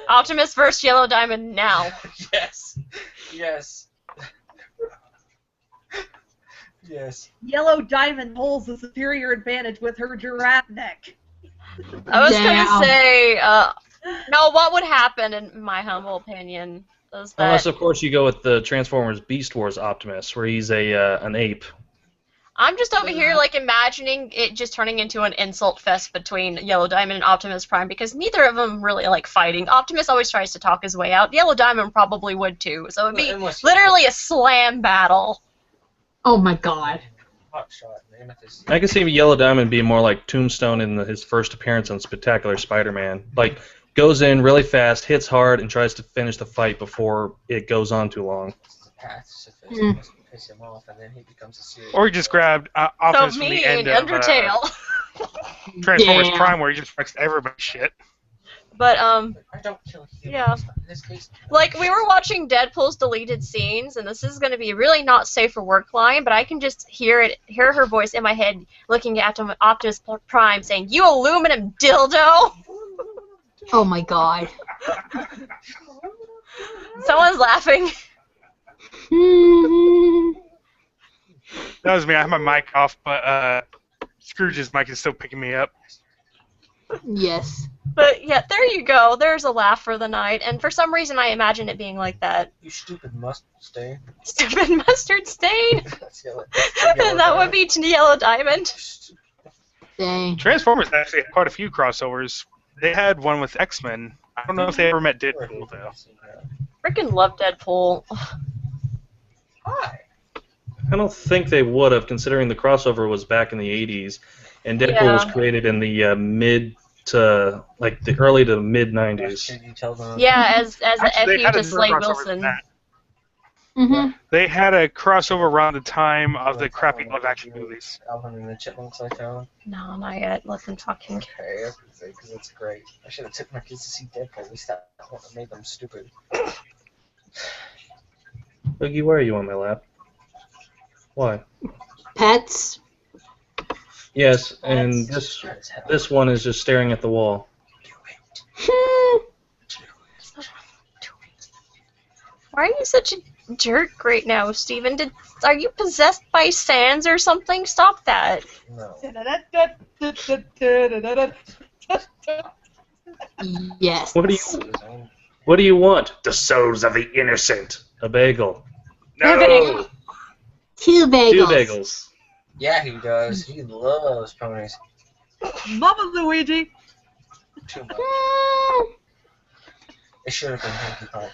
Optimus vs. Yellow Diamond now. Yes. Yes. Yes. Yellow Diamond holds the superior advantage with her giraffe neck. I was Damn. gonna say, no, what would happen, in my humble opinion, is that... Unless, of course, you go with the Transformers Beast Wars Optimus, where he's an ape. I'm just over here, like, imagining it just turning into an insult fest between Yellow Diamond and Optimus Prime, because neither of them really like fighting. Optimus always tries to talk his way out. Yellow Diamond probably would, too. So it'd be Unless- literally a slam battle. Oh my god. Hot shot. Amethyst. I can see Yellow Diamond being more like Tombstone in his first appearance on Spectacular Spider-Man. Like, goes in really fast, hits hard, and tries to finish the fight before it goes on too long. The pacifist Hmm. must piss him off, and then he becomes a serious. Or he just grabbed So Optimus from me the end and of Undertale. Transformers Damn. Prime, where he just wrecks everybody's shit. But, I don't kill humans. Yeah. In this case, like, we were watching Deadpool's deleted scenes, and this is going to be a really not safe for work line, but I can just hear her voice in my head looking at Optimus Prime saying, "You aluminum dildo!" Oh my god. Someone's laughing. That was me. I have my mic off, but Scrooge's mic is still picking me up. Yes. But, yeah, there you go. There's a laugh for the night, and for some reason I imagine it being like that. you stupid must stay. Stupid mustard stain! That's yellow. That would be Yellow Diamond. Dang. Transformers actually had quite a few crossovers. They had one with X-Men. I don't know if they ever met Deadpool, though. Freaking love Deadpool. Hi. I don't think they would have, considering the crossover was back in the 80s, and Deadpool was Yeah. created in the mid to, like, the early to mid 90s. Can you tell them? Yeah, as an Actually, they FU had to a Slade crossover than Wilson. that. Mm-hmm. They had a crossover around the time of the crappy live-action movies. Alvin and the Chipmunks I found. No, not yet. Let them talking. Okay, because it's great. I should have took my kids to see Deadpool. At least that wouldn't have made them stupid. Boogie, why are you on my lap? Why? Pets. Yes, and this one is just staring at the wall. Why are you such a jerk right now, Steven? Are you possessed by Sans or something? Stop that. No. Yes. What are you? What do you want? The souls of the innocent. A bagel. A bagel. No! 2 bagels. 2 bagels. Yeah, he does. He loves ponies. Mama Luigi. Too much. It should have been Pinkie Pie.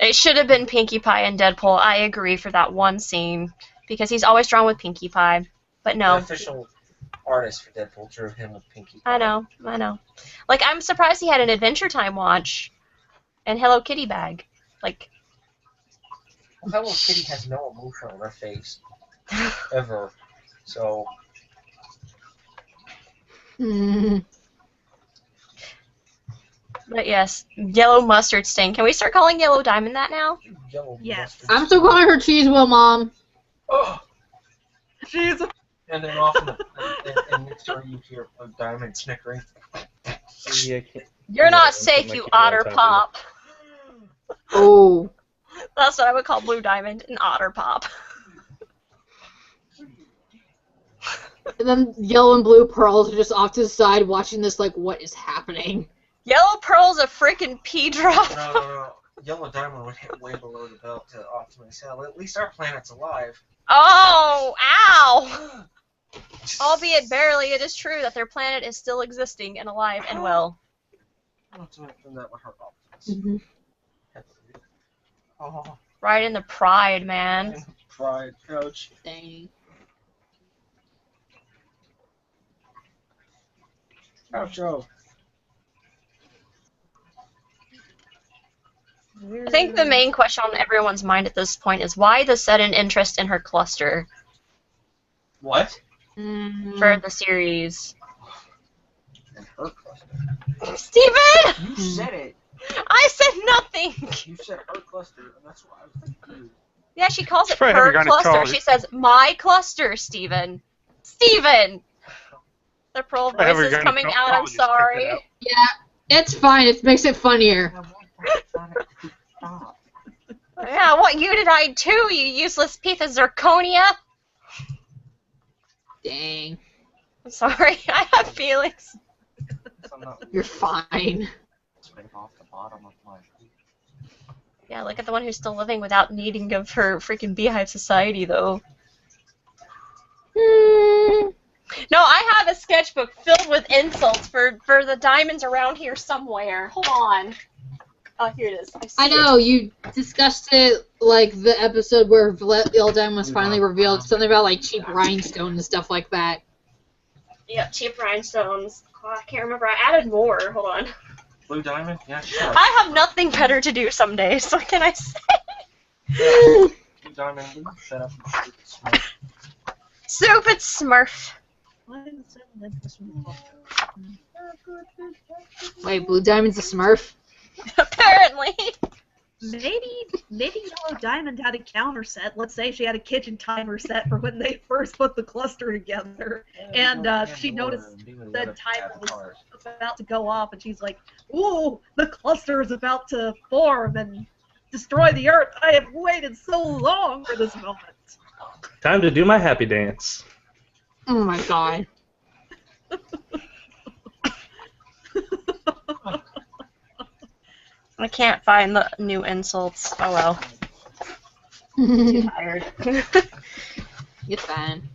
It should have been Pinkie Pie and Deadpool. I agree for that one scene because he's always drawn with Pinkie Pie. But The no, official artist for Deadpool drew him with Pinkie Pie. I know. Like I'm surprised he had an Adventure Time watch and Hello Kitty bag. Like Well, Hello Kitty has no emotion on her face. Ever. So, Hmm. But yes, Yellow Mustard Stain. Can we start calling Yellow Diamond that now? you yellow Yes. mustard. I'm still calling her Cheese Wheel Mom. Oh! She's a And then off in next door you hear a diamond snickering. You're not Put safe, my you kid on Otter top of Pop. Oh. That's what I would call Blue Diamond, an Otter Pop. And then Yellow and Blue Pearls are just off to the side watching this like, what is happening? Yellow Pearl's a freaking pea drop. No. Yellow diamond would hit way below the belt to optimize hell. At least our planet's alive. Oh, ow! Albeit barely, it is true that their planet is still existing and alive and well. Not to mention that with her optimus. Mhm. Oh, Right in the pride, man. pride, coach. Dang. Outro. I think the main question on everyone's mind at this point is why the sudden interest in her cluster What? for the series. And her cluster. Steven! You said it. I said nothing! You said her cluster, and that's why I was confused. Yeah, she calls it Probably her haven't gotten it cluster. called. She says, my cluster, Steven. Steven! The pearl Probably haven't voice is gotten coming it out, called, I'm just picked it sorry. out. Yeah, it's fine. It makes it funnier. Stop. Yeah, what you did I too, you useless piece of zirconia? Dang. I'm sorry, I have feelings. I'm not You're fine. scrape off the bottom of my feet. Yeah, look at the one who's still living without needing of her freaking beehive society, though. No, I have a sketchbook filled with insults for the diamonds around here somewhere. Hold on. Oh, here it is. See I know, you discussed it, like, the episode where Yellow Diamond was finally revealed. Something about, like, cheap rhinestone and stuff like that. it. Yep, cheap rhinestones. Oh, I can't remember. I added more. Hold on. Blue diamond? Yeah, sure. I have nothing better to do some days, so what can I say? Blue diamond, will you shut up and shoot Stupid Smurf. Wait, Blue Diamond's a Smurf? Apparently. Maybe Yellow Diamond had a counter set. Let's say she had a kitchen timer set for when they first put the cluster together, and she noticed the timer was about to go off, and she's like, "Ooh, the cluster is about to form and destroy the Earth. I have waited so long for this moment." Time to do my happy dance. Oh my god. I can't find the new insults. Oh well. Too tired. You're fine.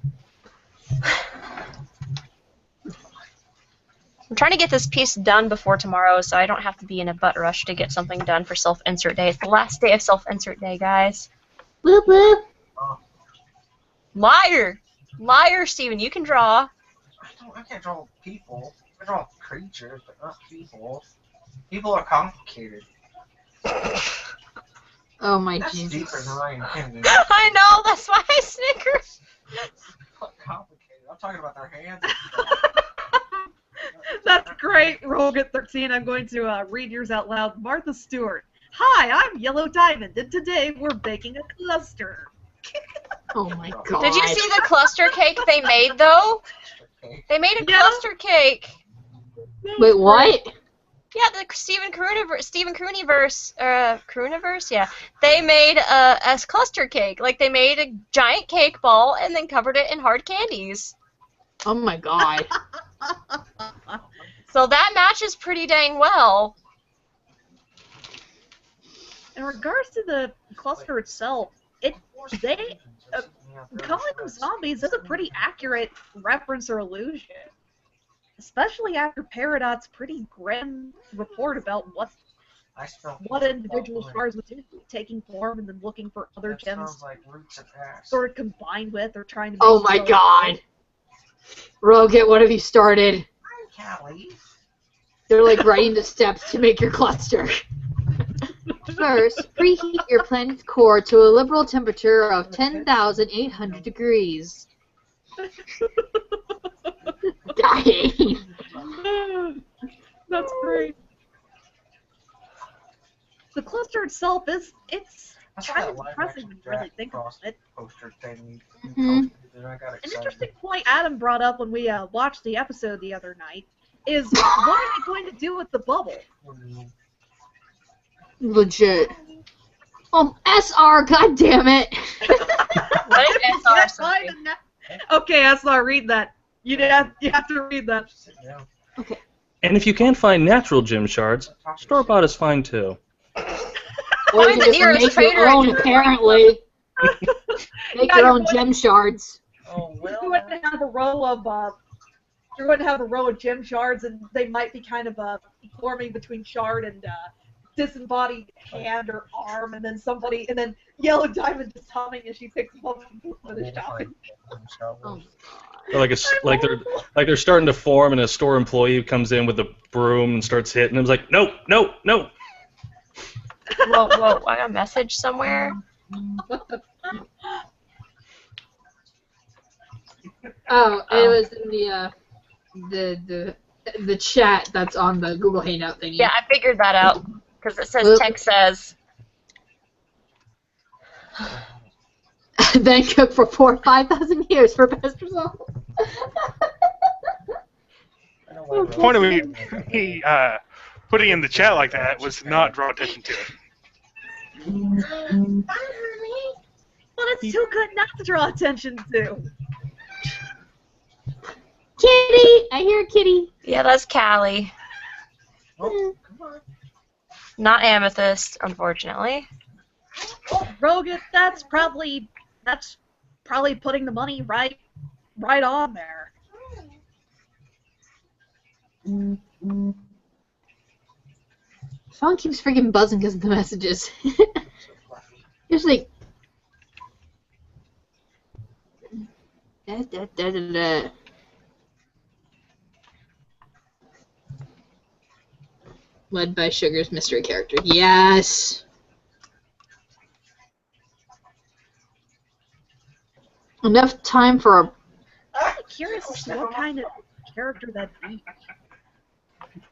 I'm trying to get this piece done before tomorrow so I don't have to be in a butt rush to get something done for self-insert day. It's the last day of self-insert day, guys. Boop boop. Liar! Liar, Steven, you can draw. I can't draw people. I draw creatures, but not people. People are complicated. Oh my That's Jesus. deeper than I intended. I know, that's why I snicker. Complicated. I'm talking about their hands. That's great, Rogan13. I'm going to read yours out loud. Martha Stewart. Hi, I'm Yellow Diamond, and today we're baking a cluster. Oh my god. Did you see the cluster cake they made, though? They made a Yeah. cluster cake. Wait, what? Yeah, the Stephen Crooniverse, yeah. They made a cluster cake. Like, they made a giant cake ball and then covered it in hard candies. Oh my god. So that matches pretty dang well. in regards to the cluster itself, calling them zombies is a pretty accurate reference or allusion. Especially after Peridot's pretty grim report about what individual shards would do, taking form and then looking for other gems sort of combined with or trying to make Oh my god! Roget, what have you started? Callie. They're like writing the steps to make your cluster. First, preheat your planet's core to a liberal temperature of 10,800 degrees. Dying. That's great. The cluster itself it's kind of depressing when you really think about it. Mhm. An interesting point Adam brought up when we watched the episode the other night is what are they going to do with the bubble? Legit. SR, goddammit! What is SR something? Okay, SR, read that. You have to read that. Okay. And if you can't find natural gem shards, store-bought is fine too. Or Find you the can nearest just make trader your and own, do it. apparently. Make Yeah, your you're own going- gem shards. Oh, You're going to have a row of gem shards, and they might be kind of forming between shard and disembodied hand or arm, and then Yellow Diamond is humming as she picks them up for the shopping. Oh, Or they're starting to form, and a store employee who comes in with a broom and starts hitting them. It's like, no, no, no. Whoa, I got a message somewhere. Oh, it was in the chat that's on the Google Hangout thingy. Yeah, I figured that out. Because it says, Oop. Tech says, Then cook for 4,000 or 5,000 years for best result. The point of me putting in the chat like that was to not draw attention to it. Well, it's too good not to draw attention to. Kitty! I hear a kitty. yeah, that's Callie. Oh, come on. Not Amethyst, unfortunately. Rogan, that's probably putting the money right on there. Phone keeps freaking buzzing because of the messages. It's like... Da. Led by Sugar's mystery character. Yes! Enough time for a... I'm curious as to what kind of character that'd be.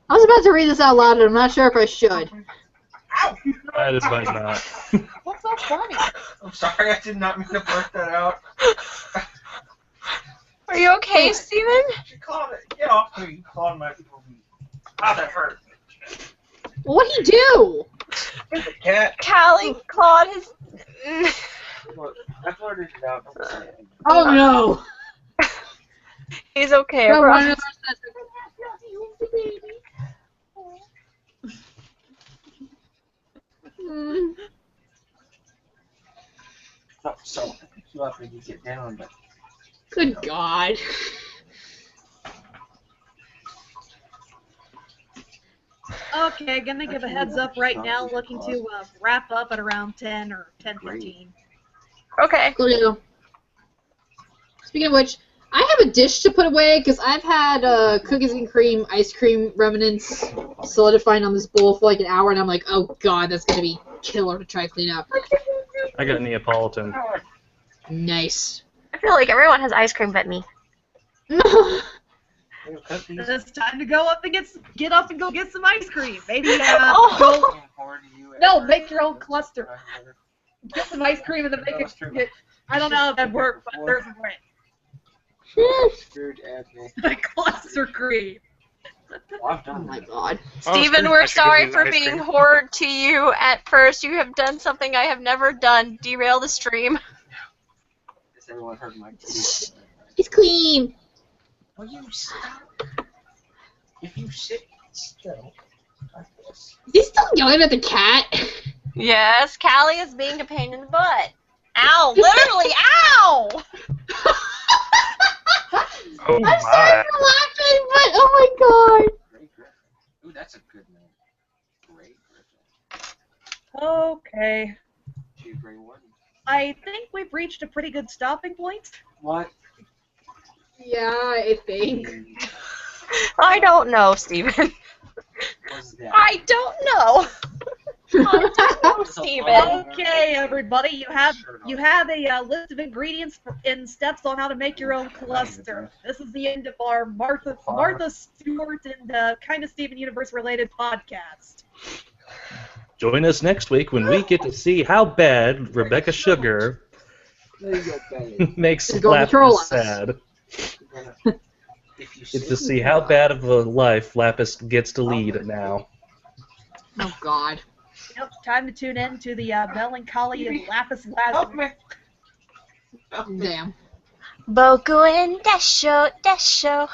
I was about to read this out loud, and I'm not sure if I should. That is might not. What's so funny? I'm sorry, I did not mean to blurt that out. Are you okay, Steven? She called it. Get off me. You called my people. Ah, that hurt. What'd he do? The cat. Callie clawed his... Look, I blurted it out. Don't say anything. Oh no! He's okay, I No, one promise. of us says, So, I'll pick you up when you get down, but Good God. Okay, gonna give a heads up right now, looking to wrap up at around 10 or 10:15. Okay. Coolio. Speaking of which, I have a dish to put away because I've had cookies and cream, ice cream remnants solidifying on this bowl for like an hour, and I'm like, oh God, that's gonna be killer to try to clean up. I got Neapolitan. Nice. I feel like everyone has ice cream but me. It's time to go up and get up and go get some ice cream. Maybe Oh. make your own cluster. Get some ice cream and then make it. I don't know how that'd work, but there's a way. Cluster cream. Oh my God. Steven, we're sorry for being horrid to you at first. You have done something I have never done. Derail the stream. Has everyone heard my kitty? It's clean. Will you stop? If you sit still, like this. Is he still yelling at the cat? Yes, Callie is being a pain in the butt. Ow! Literally, ow! Oh I'm my. sorry for laughing, but oh my god. Great Griffin. Ooh, that's a good name. Great Griffin. Okay. Chief Grey Warden. I think we've reached a pretty good stopping point. What? Yeah, I think. I don't know, Steven. Was that? I don't know. I don't know, Steven. Okay, everybody, you have a list of ingredients and steps on how to make your own cluster. This is the end of our Martha Stewart and kind of Steven Universe related podcast. Join us next week when we get to see how bad Rebecca Sugar makes She's going to troll Lapis us. sad. If you Get to see how bad of a life Lapis gets to lead now. Oh god. Yep, time to tune in to the melancholy of Lapis Help Lazuli. me. Damn. Boku en desho, desho.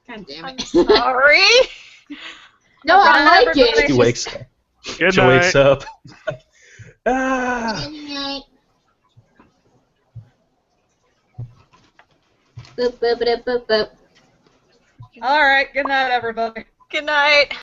God damn I'm it. sorry. No, I like Everybody- it. She wakes up. Good She night. wakes up. Ah! Boop, boop, boop, boop, boop. All right, good night, everybody. Good night.